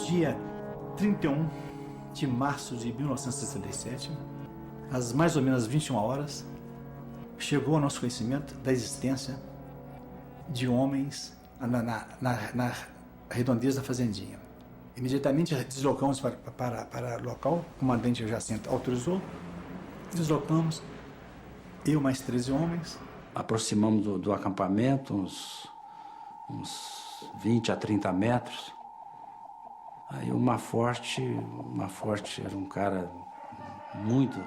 Dia 31 de março de 1967, às mais ou menos 21 horas, chegou ao nosso conhecimento da existência de homens na redondeza da fazendinha. Imediatamente deslocamos para o local, o comandante Jacinto autorizou, deslocamos, eu mais 13 homens. Aproximamos do acampamento, uns 20 a 30 metros. Aí o Maforte era um cara muito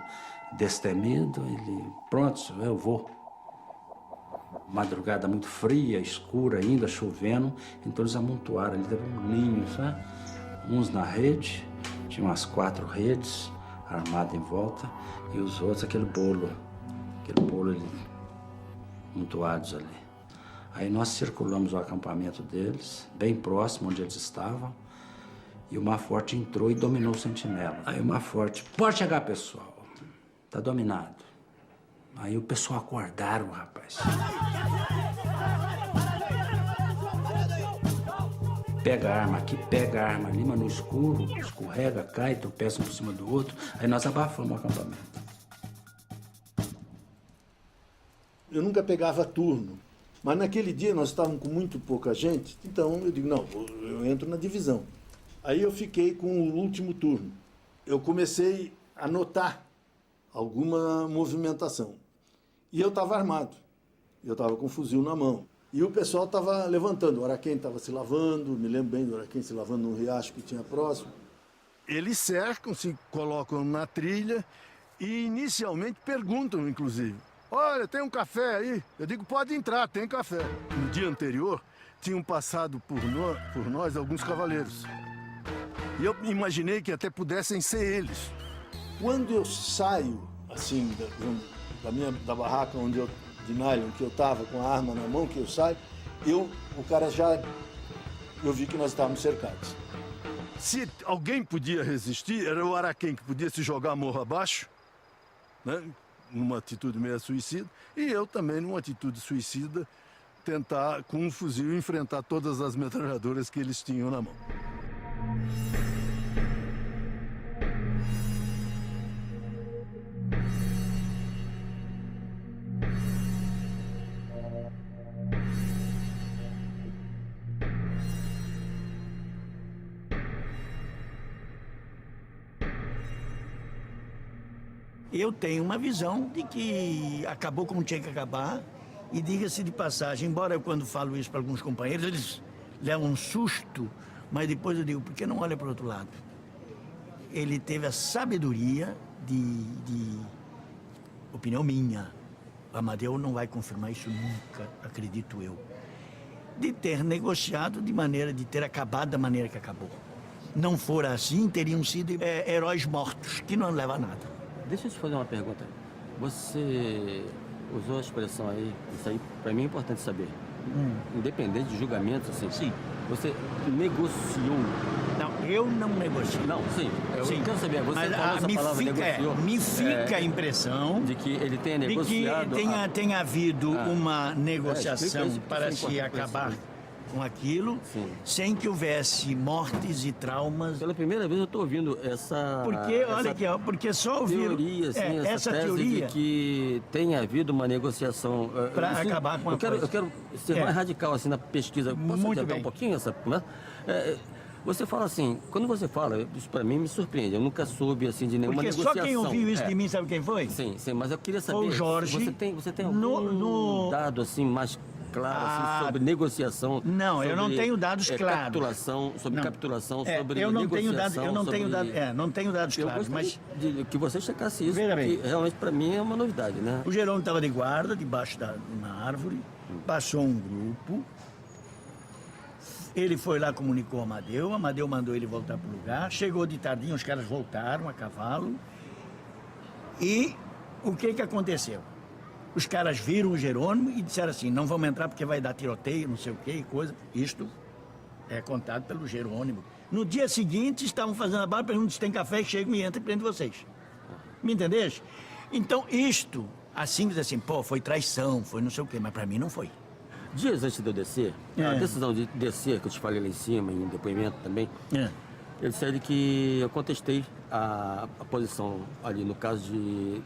destemido, ele, pronto, eu vou. Madrugada muito fria, escura ainda, chovendo, então eles amontoaram ali, teve um ninho, né? Uns na rede, tinha umas 4 redes armadas em volta, e os outros aquele bolo ali, amontoados ali. Aí nós circulamos o acampamento deles, bem próximo onde eles estavam, e o Maforte entrou e dominou o sentinela. Aí o Maforte, pode chegar, pessoal, tá dominado. Aí o pessoal acordaram, rapaz. Pega a arma aqui, pega a arma ali, mas no escuro, escorrega, cai, tropeça um por cima do outro. Aí nós abafamos o acampamento. Eu nunca pegava turno, mas naquele dia nós estávamos com muito pouca gente, então eu digo, não, eu entro na divisão. Aí eu fiquei com o último turno. Eu comecei a notar alguma movimentação. E eu estava armado. Eu estava com um fuzil na mão. E o pessoal estava levantando. O Araquém estava se lavando, me lembro bem do Araquém se lavando num riacho que tinha próximo. Eles cercam, se colocam na trilha e inicialmente perguntam, inclusive, olha, tem um café aí? Eu digo, pode entrar, tem café. No dia anterior, tinham passado por nós alguns cavaleiros. E eu imaginei que até pudessem ser eles. Quando eu saio, assim, da barraca de nylon que eu estava com a arma na mão, que eu saio, eu vi que nós estávamos cercados. Se alguém podia resistir, era o Araquém, que podia se jogar morro abaixo, né, numa atitude meio suicida, e eu também, numa atitude suicida, tentar, com um fuzil, enfrentar todas as metralhadoras que eles tinham na mão. Eu tenho uma visão de que acabou como tinha que acabar. E diga-se de passagem, embora eu quando falo isso para alguns companheiros, eles levam um susto, mas depois eu digo, por que não olha para o outro lado? Ele teve a sabedoria de opinião minha, o Amadeu não vai confirmar isso nunca, acredito eu, de ter negociado de ter acabado da maneira que acabou. não for assim, teriam sido heróis mortos, que não leva a nada. Deixa eu te fazer uma pergunta. Você usou a expressão aí, isso aí para mim é importante saber. Independente de julgamentos, assim. Sim. Você negociou. Não, eu não negocio. Não, sim. Eu quero saber, você falou essa palavra, negociou. Me fica a impressão de que ele tenha negociado. De que tenha havido uma negociação para se acabar com aquilo, sem que houvesse mortes e traumas. Pela primeira vez eu estou ouvindo essa... Porque, olha aqui, porque só ouviram... Teoria, assim, essa tese teoria de que tenha havido uma negociação... Para acabar com a coisa. Eu quero ser mais radical assim na pesquisa. Posso adiantar um pouquinho essa... Você fala assim, quando você fala, isso para mim me surpreende, eu nunca soube assim de nenhuma negociação. Porque só quem ouviu isso de mim sabe quem foi? Sim, mas eu queria saber, o Jorge, você tem algum dado assim mais claro assim, sobre negociação? Não, eu não tenho dados claros. Capitulação, sobre capitulação, sobre eu não negociação. Não tenho dados claros, mas que você checasse isso, que realmente para mim é uma novidade, né? O Jerônimo estava de guarda debaixo de uma árvore, passou um grupo. Ele foi lá, comunicou ao Amadeu mandou ele voltar para o lugar. Chegou de tardinho, os caras voltaram a cavalo. E o que aconteceu? Os caras viram o Jerônimo e disseram assim, não vamos entrar porque vai dar tiroteio, não sei o que, coisa. Isto é contado pelo Jerônimo. No dia seguinte, estavam fazendo a barra, perguntam se tem café, chegam e entram e prendem vocês. Me entendeste? Então, isto, assim, diz assim, foi traição, foi não sei o quê, mas para mim não foi. Dias antes de eu descer, a decisão de descer, que eu te falei lá em cima, em depoimento também, eu disse que eu contestei a posição ali, no caso de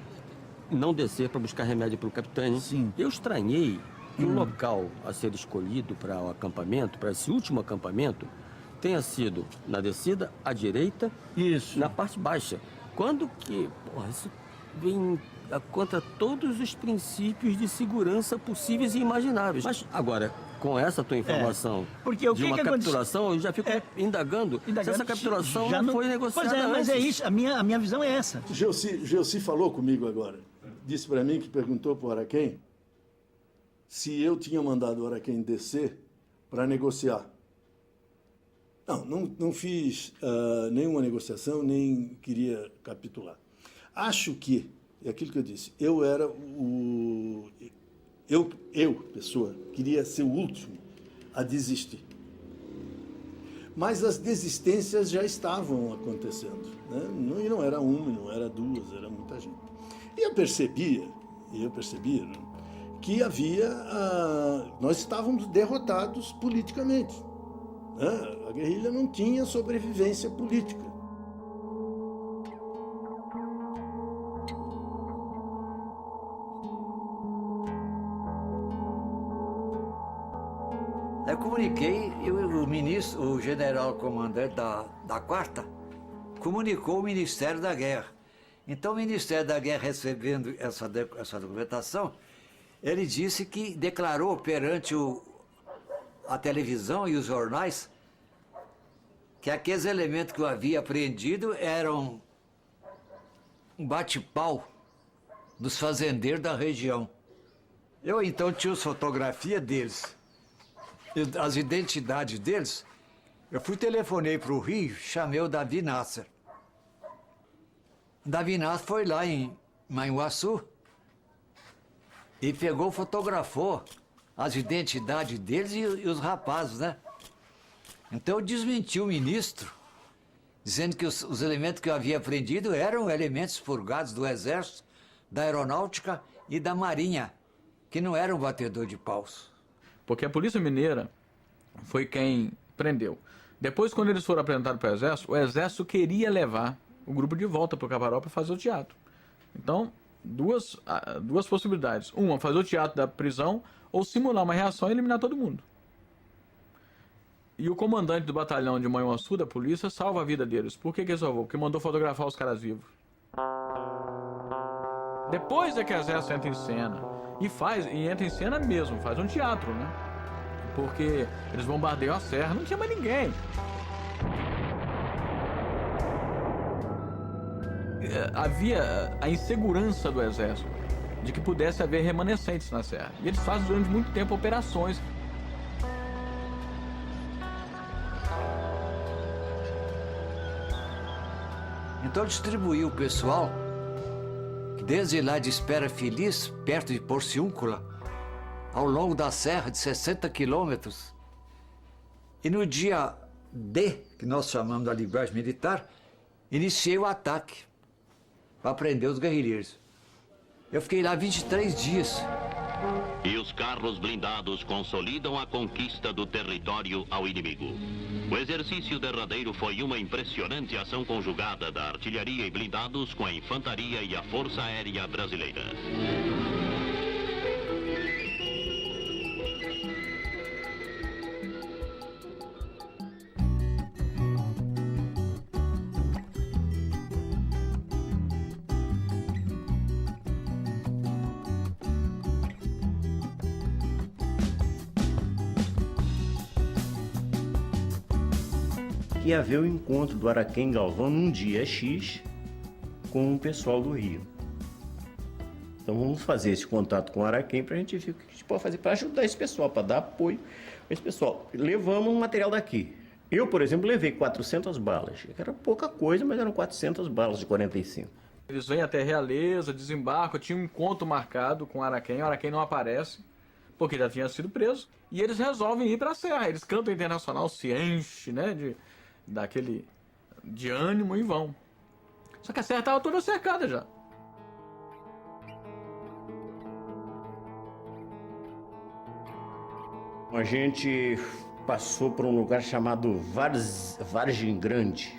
não descer para buscar remédio para o capitão. Sim. Eu estranhei que o local a ser escolhido para o acampamento, para esse último acampamento, tenha sido na descida à direita, na parte baixa. Quando que, isso vem contra todos os princípios de segurança possíveis e imagináveis. Mas agora, com essa tua informação de uma capitulação, eu já fico indagando se essa capitulação não foi negociada antes. Mas é isso, a minha visão é essa. Gelsi falou comigo agora, disse para mim que perguntou para o Araquém se eu tinha mandado o Araquém descer para negociar. Não fiz nenhuma negociação, nem queria capitular. Acho que, é aquilo que eu disse, eu era pessoa, queria ser o último a desistir. Mas as desistências já estavam acontecendo, né? E não era uma, não era duas, era muita gente. E eu percebia né, que nós estávamos derrotados politicamente, né? A guerrilha não tinha sobrevivência política. Eu comuniquei, o general comandante da 4ª comunicou o Ministério da Guerra. Então, o Ministério da Guerra, recebendo essa documentação, ele disse que declarou perante a televisão e os jornais que aqueles elementos que eu havia apreendido eram um bate-pau dos fazendeiros da região. Eu, então, tinha as fotografias deles, as identidades deles. Eu telefonei para o Rio, chamei o Davi Nasser. O Davi Nasser foi lá em Manhuaçu e fotografou as identidades deles e os rapazes, né? Então eu desmenti o ministro, dizendo que os elementos que eu havia apreendido eram elementos expurgados do Exército, da Aeronáutica e da Marinha, que não eram batedor de paus. Porque a Polícia Mineira foi quem prendeu. Depois, quando eles foram apresentados para o Exército queria levar o grupo de volta para o Caparaó para fazer o teatro. Então, duas possibilidades. Uma, fazer o teatro da prisão, ou simular uma reação e eliminar todo mundo. E o comandante do batalhão de Manhuaçu, da polícia, salva a vida deles. Por que ele salvou? Porque mandou fotografar os caras vivos. Depois é que o Exército entra em cena. E entra em cena mesmo, faz um teatro, né? Porque eles bombardeiam a serra, não tinha mais ninguém. Havia a insegurança do Exército de que pudesse haver remanescentes na serra. E eles fazem durante muito tempo operações. Então distribuiu o pessoal, que desde lá de Espera Feliz, perto de Porciúncula, ao longo da serra de 60 quilômetros. E no dia D, que nós chamamos da linguagem militar, iniciei o ataque para prender os guerrilheiros. Eu fiquei lá 23 dias. E os carros blindados consolidam a conquista do território ao inimigo. O exercício derradeiro foi uma impressionante ação conjugada da artilharia e blindados com a infantaria e a Força Aérea Brasileira. Ia haver o encontro do Araquém Galvão num dia X com o pessoal do Rio. Então vamos fazer esse contato com o Araquém para a gente ver o que a gente pode fazer para ajudar esse pessoal, para dar apoio a esse pessoal. Levamos um material daqui. Eu, por exemplo, levei 400 balas. Era pouca coisa, mas eram 400 balas de 45. Eles vêm até Realeza, desembarcam, tinha um encontro marcado com o Araquém não aparece, porque já tinha sido preso. E eles resolvem ir para a Serra. Eles cantam Internacional, se enche, né, de ânimo e vão. Só que a serra estava toda cercada já. A gente passou por um lugar chamado Vargem Grande.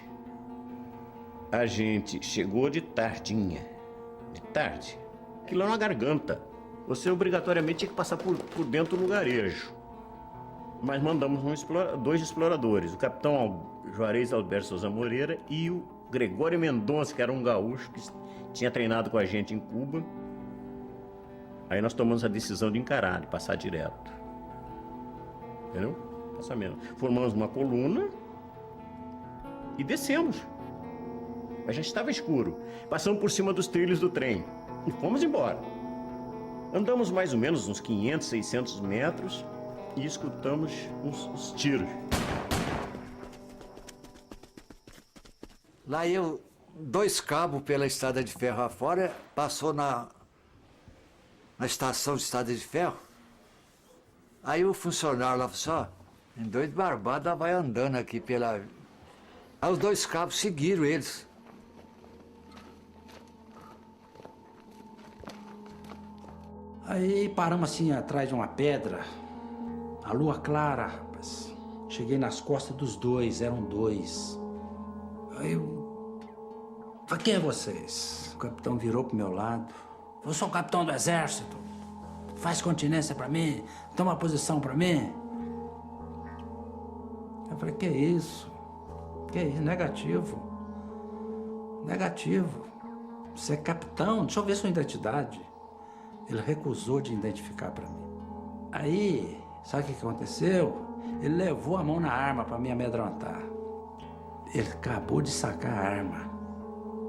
A gente chegou de tardinha. De tarde. Aquilo é uma garganta. Você obrigatoriamente tinha que passar por dentro do lugarejo. Mas mandamos dois exploradores, o capitão Juarez Alberto Souza Moreira e o Gregório Mendonça, que era um gaúcho que tinha treinado com a gente em Cuba. Aí nós tomamos a decisão de encarar, de passar direto. Entendeu? Passar mesmo. Formamos uma coluna e descemos. Mas já estava escuro. Passamos por cima dos trilhos do trem e fomos embora. Andamos mais ou menos uns 500, 600 metros e escutamos uns tiros. Lá eu, 2 cabos pela estrada de ferro afora, passou na estação de estrada de ferro. Aí o funcionário lá falou assim, ó, em 2 barbadas vai andando aqui pela... Aí os 2 cabos seguiram eles. Aí paramos assim atrás de uma pedra, a lua clara, rapaz. Cheguei nas costas dos 2, eram 2. Aí eu falei, quem é vocês? O capitão virou pro meu lado. Eu sou o capitão do exército. Faz continência pra mim, toma posição pra mim. Eu falei, que isso? Que isso? Negativo. Negativo. Você é capitão, deixa eu ver sua identidade. Ele recusou de identificar para mim. Aí, sabe o que aconteceu? Ele levou a mão na arma para me amedrontar. Ele acabou de sacar a arma.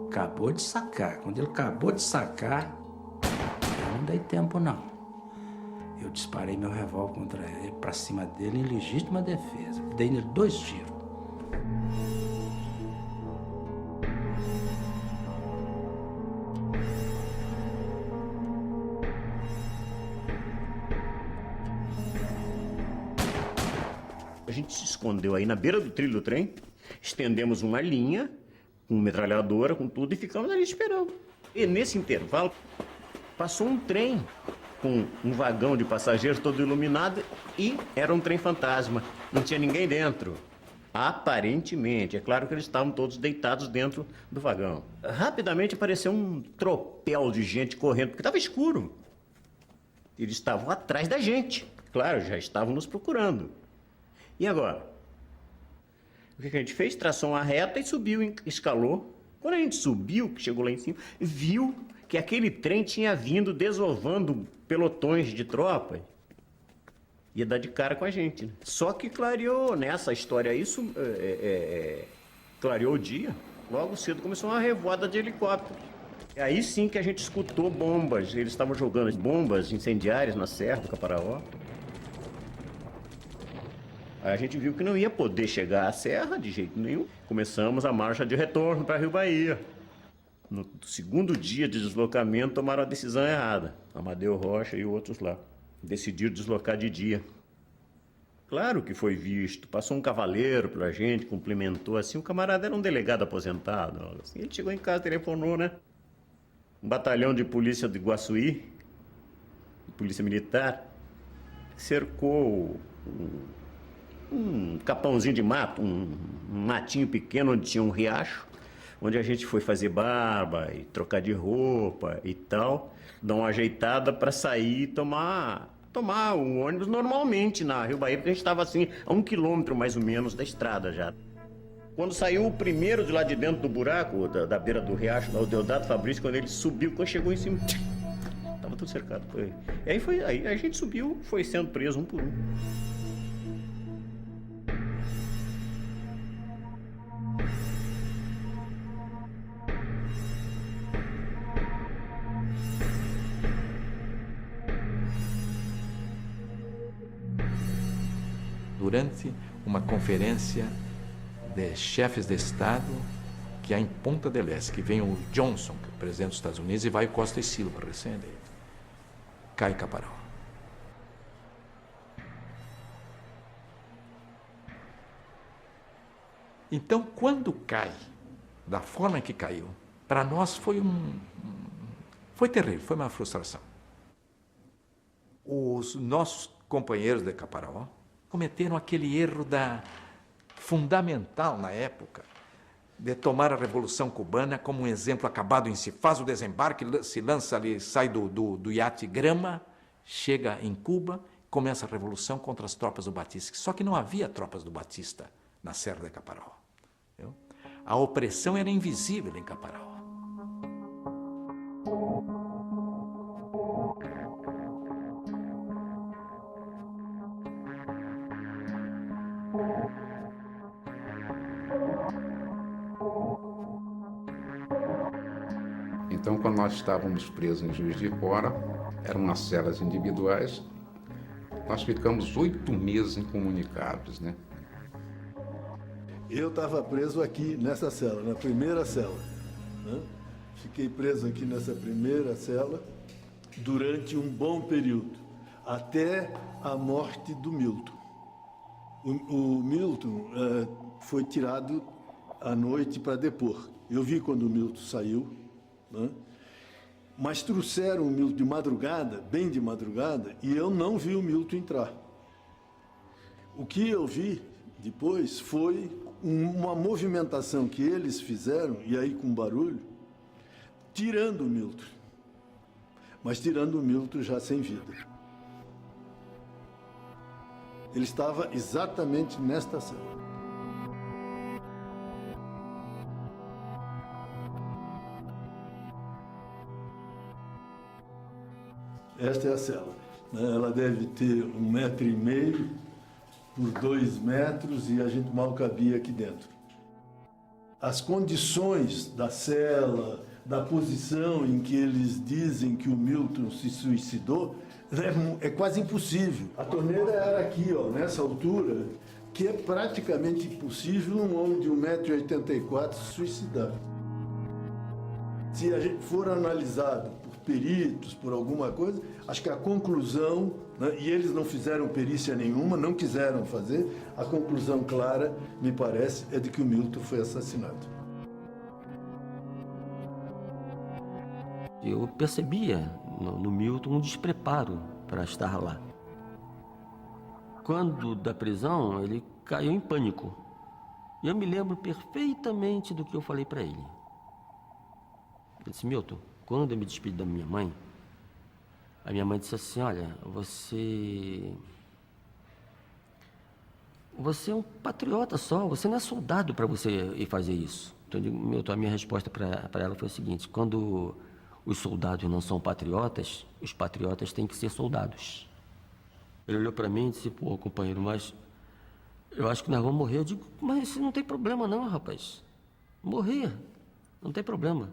Acabou de sacar. Quando ele acabou de sacar, eu não dei tempo, não. Eu disparei meu revólver contra ele, para cima dele, em legítima defesa. Dei nele 2 tiros. A gente se escondeu aí na beira do trilho do trem, estendemos uma linha, com metralhadora, com tudo, e ficamos ali esperando. E nesse intervalo, passou um trem com um vagão de passageiros todo iluminado e era um trem fantasma. Não tinha ninguém dentro. Aparentemente. É claro que eles estavam todos deitados dentro do vagão. Rapidamente apareceu um tropel de gente correndo, porque estava escuro. Eles estavam atrás da gente. Claro, já estavam nos procurando. E agora? O que a gente fez? Traçou uma reta e subiu, escalou. Quando a gente subiu, que chegou lá em cima, viu que aquele trem tinha vindo desovando pelotões de tropa. Ia dar de cara com a gente. Né? Só que clareou nessa história isso, clareou o dia. Logo cedo começou uma revoada de helicópteros. É aí sim que a gente escutou bombas. Eles estavam jogando bombas incendiárias na serra do Caparaó. Aí a gente viu que não ia poder chegar à serra de jeito nenhum. Começamos a marcha de retorno para Rio Bahia. No segundo dia de deslocamento, tomaram a decisão errada. Amadeu Rocha e outros lá decidiram deslocar de dia. Claro que foi visto. Passou um cavaleiro pela gente, cumprimentou assim. O camarada era um delegado aposentado. Assim. Ele chegou em casa, telefonou, né? Um batalhão de polícia de Guaçuí, polícia militar, cercou um capãozinho de mato, um matinho pequeno onde tinha um riacho, onde a gente foi fazer barba e trocar de roupa e tal, dar uma ajeitada para sair e tomar o ônibus normalmente na Rio Bahia, porque a gente estava assim, a 1 quilômetro mais ou menos da estrada já. Quando saiu o primeiro de lá de dentro do buraco, da beira do riacho, o Deodato Fabrício, quando ele subiu, quando chegou em cima, tava tudo cercado. Aí a gente subiu, foi sendo preso um por um. Durante uma conferência de chefes de Estado que há em Ponta del Este, que vem o Johnson, que é o presidente dos Estados Unidos, e vai o Costa e Silva, recém-eleito. Cai Caparaó. Então, quando cai, da forma que caiu, para nós foi foi terrível, foi uma frustração. Os nossos companheiros de Caparaó cometeram aquele erro fundamental na época de tomar a Revolução Cubana como um exemplo acabado em si. Faz o desembarque, se lança ali, sai do iate Grama, chega em Cuba, começa a Revolução contra as tropas do Batista. Só que não havia tropas do Batista na Serra de Caparaó. Entendeu? A opressão era invisível em Caparaó. Então, quando nós estávamos presos em Juiz de Fora, eram umas celas individuais, nós ficamos 8 meses incomunicáveis, né? Eu estava preso aqui nessa cela, na primeira cela, né? Fiquei preso aqui nessa primeira cela durante um bom período, até a morte do Milton. O Milton foi tirado à noite para depor. Eu vi quando o Milton saiu, né? Mas trouxeram o Milton de madrugada, bem de madrugada, e eu não vi o Milton entrar. O que eu vi depois foi uma movimentação que eles fizeram, e aí com barulho, tirando o Milton. Mas tirando o Milton já sem vida. Ele estava exatamente nesta cela. Esta é a cela. Ela deve ter 1,5 metro por 2 metros e a gente mal cabia aqui dentro. As condições da cela, da posição em que eles dizem que o Milton se suicidou, é quase impossível. A torneira era aqui, ó, nessa altura, que é praticamente impossível um homem de 1,84 m se suicidar. Se a gente for analisado por peritos, por alguma coisa, acho que a conclusão, né, e eles não fizeram perícia nenhuma, não quiseram fazer, a conclusão clara, me parece, é de que o Milton foi assassinado. Eu percebia no Milton um despreparo para estar lá. Quando da prisão, ele caiu em pânico. E eu me lembro perfeitamente do que eu falei para ele. Eu disse: Milton, quando eu me despedi da minha mãe, a minha mãe disse assim: olha, você é um patriota só, você não é soldado para você ir fazer isso. Então, eu digo, Milton, a minha resposta para ela foi o seguinte: quando os soldados não são patriotas, os patriotas têm que ser soldados. Ele olhou para mim e disse: pô, companheiro, mas eu acho que nós vamos morrer. Eu digo: mas isso não tem problema não, rapaz. Morrer, não tem problema.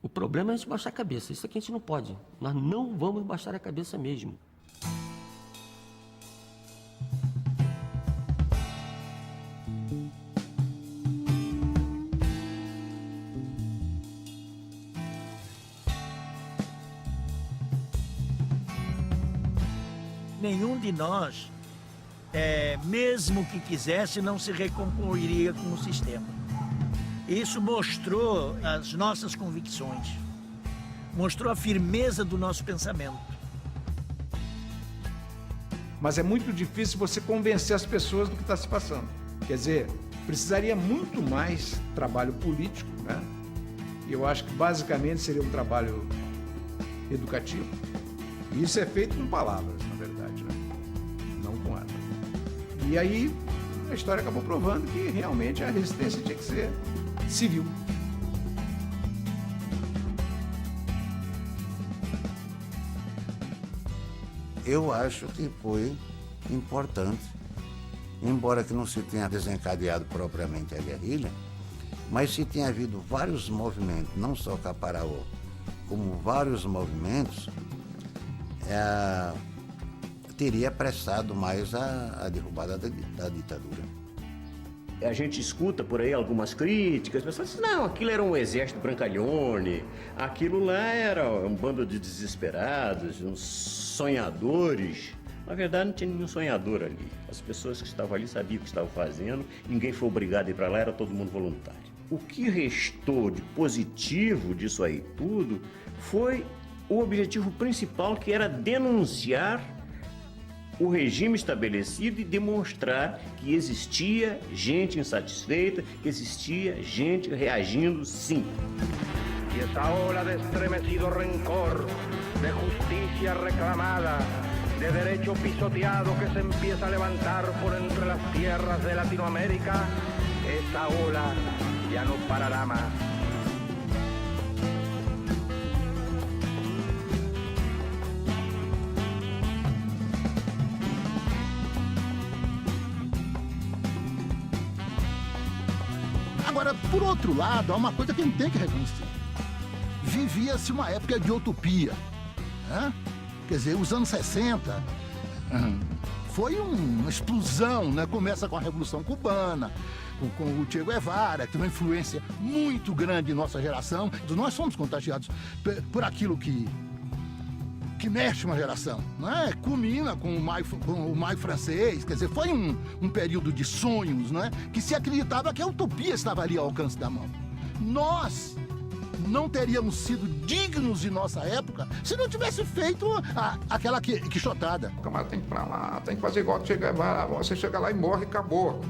O problema é a gente baixar a cabeça. Isso aqui a gente não pode. Nós não vamos baixar a cabeça mesmo. nenhum de nós, mesmo que quisesse, não se recomporia com o sistema. Isso mostrou as nossas convicções, mostrou a firmeza do nosso pensamento. Mas é muito difícil você convencer as pessoas do que está se passando. Quer dizer, precisaria muito mais trabalho político, né? E eu acho que basicamente seria um trabalho educativo. E isso é feito com palavras, na verdade, né? Não com atos. E aí a história acabou provando que realmente a resistência tinha que ser civil. Eu acho que foi importante, embora que não se tenha desencadeado propriamente a guerrilha, mas se tenha havido vários movimentos, não só Caparaó, como vários movimentos, teria apressado mais a derrubada da ditadura. A gente escuta por aí algumas críticas, pessoas dizem, não, aquilo era um exército brancalhone, aquilo lá era um bando de desesperados, uns sonhadores. Na verdade, não tinha nenhum sonhador ali. As pessoas que estavam ali sabiam o que estavam fazendo, ninguém foi obrigado a ir para lá, era todo mundo voluntário. O que restou de positivo disso aí tudo foi o objetivo principal, que era denunciar o regime estabelecido e demonstrar que existia gente insatisfeita, que existia gente reagindo sim. Y esa ola de estremecido rencor, de justicia reclamada, de derecho pisoteado que se empieza a levantar por entre las tierras de Latinoamérica, esa ola ya no parará más. Agora, por outro lado, há uma coisa que a gente tem que reconhecer. Vivia-se uma época de utopia, né? Quer dizer, os anos 60 foi uma explosão, né? Começa com a Revolução Cubana, com o Che Guevara, que tem uma influência muito grande em nossa geração. Então, nós somos contagiados por aquilo que mexe uma geração, né? Culmina com o maio francês, quer dizer, foi um período de sonhos, né? Que se acreditava que a utopia estava ali ao alcance da mão. Nós não teríamos sido dignos de nossa época se não tivesse feito aquela quixotada. O camarada tem que ir pra lá, tem que fazer igual que você chega lá e morre e acabou.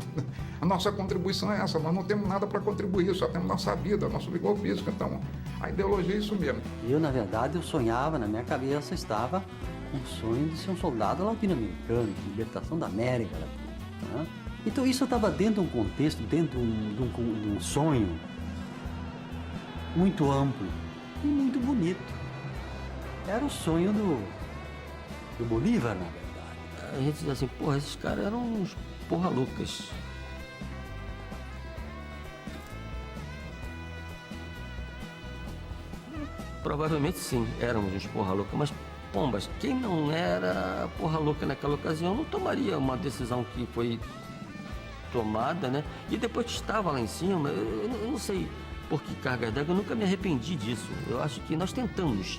A nossa contribuição é essa, nós não temos nada para contribuir, só temos nossa vida, nosso vigor físico. Então, a ideologia é isso mesmo. Eu, na verdade, eu sonhava, na minha cabeça estava um sonho de ser um soldado latino-americano, de libertação da América Latina. Né? Então, isso estava dentro de um contexto, dentro de um sonho muito amplo e muito bonito. Era o sonho do Bolívar, na verdade. A gente diz assim, porra, esses caras eram uns porra loucas. Provavelmente sim, éramos uns porra louca, mas pombas, quem não era porra louca naquela ocasião não tomaria uma decisão que foi tomada, né? E depois que estava lá em cima, eu não sei por que carga d'água, eu nunca me arrependi disso. Eu acho que nós tentamos,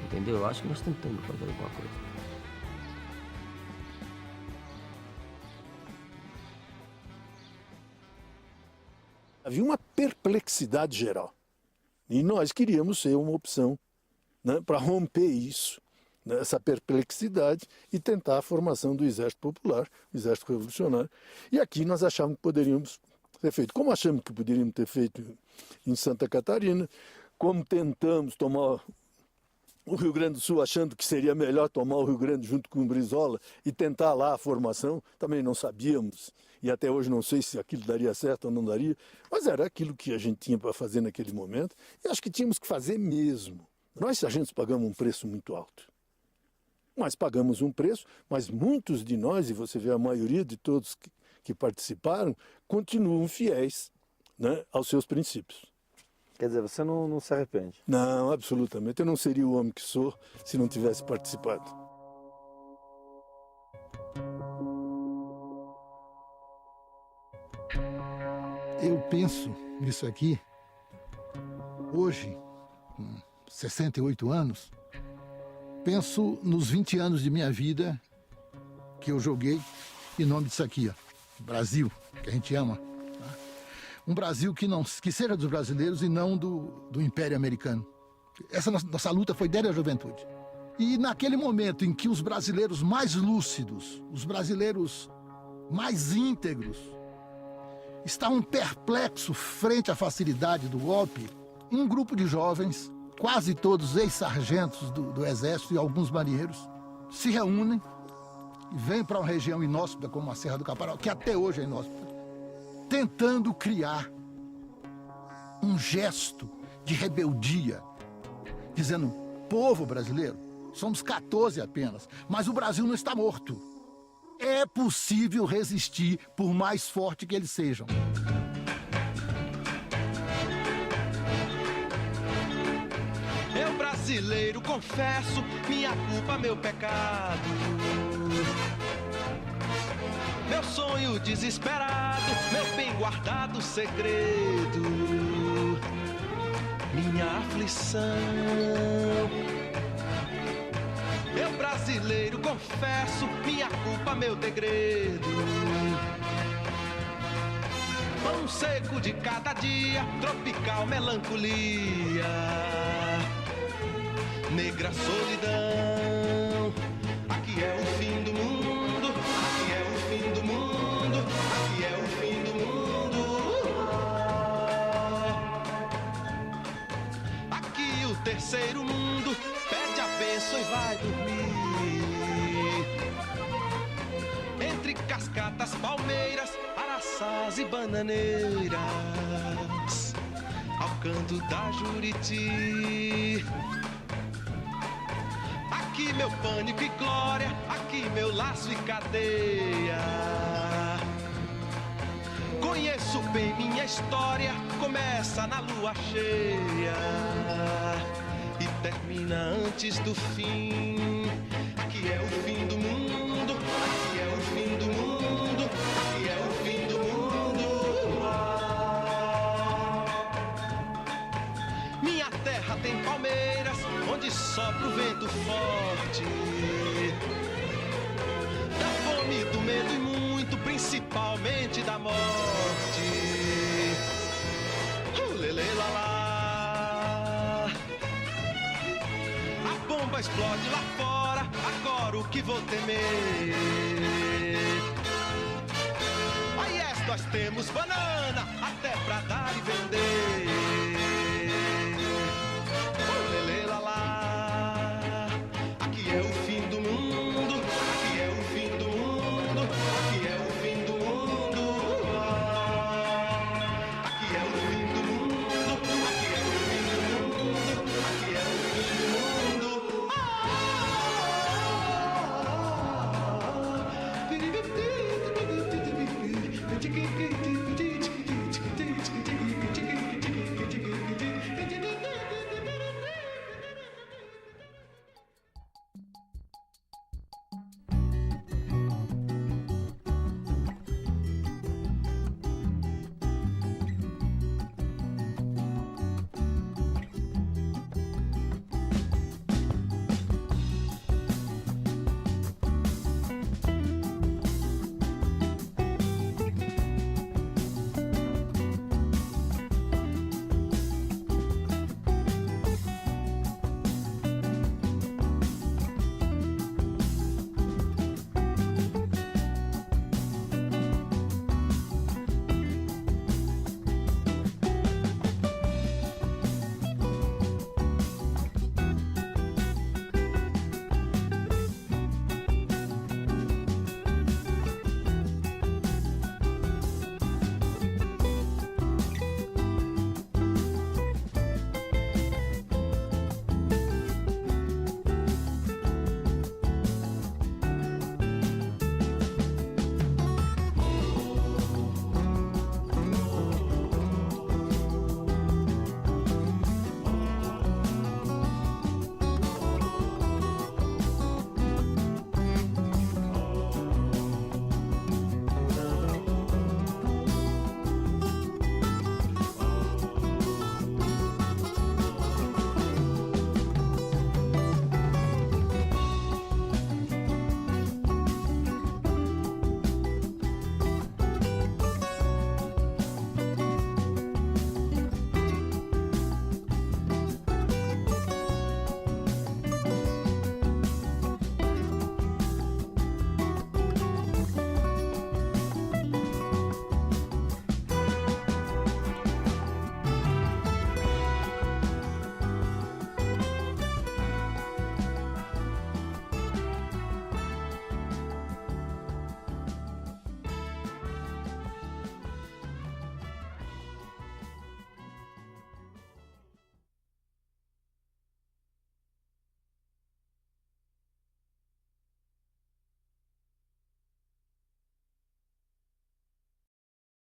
entendeu? Eu acho que nós tentamos fazer alguma coisa. Havia uma perplexidade geral. E nós queríamos ser uma opção, né, para romper isso, né, essa perplexidade e tentar a formação do Exército Popular, o Exército Revolucionário. E aqui nós achávamos que poderíamos ter feito, como achamos que poderíamos ter feito em Santa Catarina, como tentamos tomar o Rio Grande do Sul, achando que seria melhor tomar o Rio Grande junto com o Brizola e tentar lá a formação, também não sabíamos. E até hoje não sei se aquilo daria certo ou não daria, mas era aquilo que a gente tinha para fazer naquele momento, e acho que tínhamos que fazer mesmo. Nós, sargentos, pagamos um preço muito alto. Mas pagamos um preço, mas muitos de nós, e você vê a maioria de todos que participaram, continuam fiéis, né, aos seus princípios. Quer dizer, você não se arrepende? Não, absolutamente. Eu não seria o homem que sou se não tivesse participado. Eu penso nisso aqui, hoje, com 68 anos, penso nos 20 anos de minha vida que eu joguei em nome disso aqui, ó, Brasil, que a gente ama. Tá? Um Brasil que seja dos brasileiros e não do Império Americano. Essa nossa luta foi desde a juventude. E naquele momento em que os brasileiros mais lúcidos, os brasileiros mais íntegros, estavam perplexos frente à facilidade do golpe, um grupo de jovens, quase todos ex-sargentos do Exército e alguns marinheiros, se reúnem e vêm para uma região inóspita como a Serra do Caparaó, que até hoje é inóspita, tentando criar um gesto de rebeldia, dizendo: povo brasileiro, somos 14 apenas, mas o Brasil não está morto. É possível resistir por mais forte que eles sejam. Eu brasileiro confesso minha culpa, meu pecado. Meu sonho desesperado, meu bem guardado segredo. Minha aflição. Eu brasileiro confesso minha culpa, meu degredo. Pão seco de cada dia, tropical melancolia. Negra solidão, aqui é o fim do mundo, aqui é o fim do mundo, aqui é o fim do mundo. Aqui o terceiro mundo pede a bênção e vai dormir. Entre cascatas, palmeiras, araçás e bananeiras, ao canto da Juriti. Aqui meu pânico e glória, aqui meu laço e cadeia. Conheço bem minha história, começa na lua cheia e termina antes do fim. Aqui é o fim do mundo, aqui é o fim do mundo, aqui é o fim do mundo. Minha terra tem palmeiras, onde sopra o vento forte. Da fome, do medo e muito, principalmente da morte. Lelê, lalá. A bomba explode lá fora, agora o que vou temer? Aí nós temos banana, até pra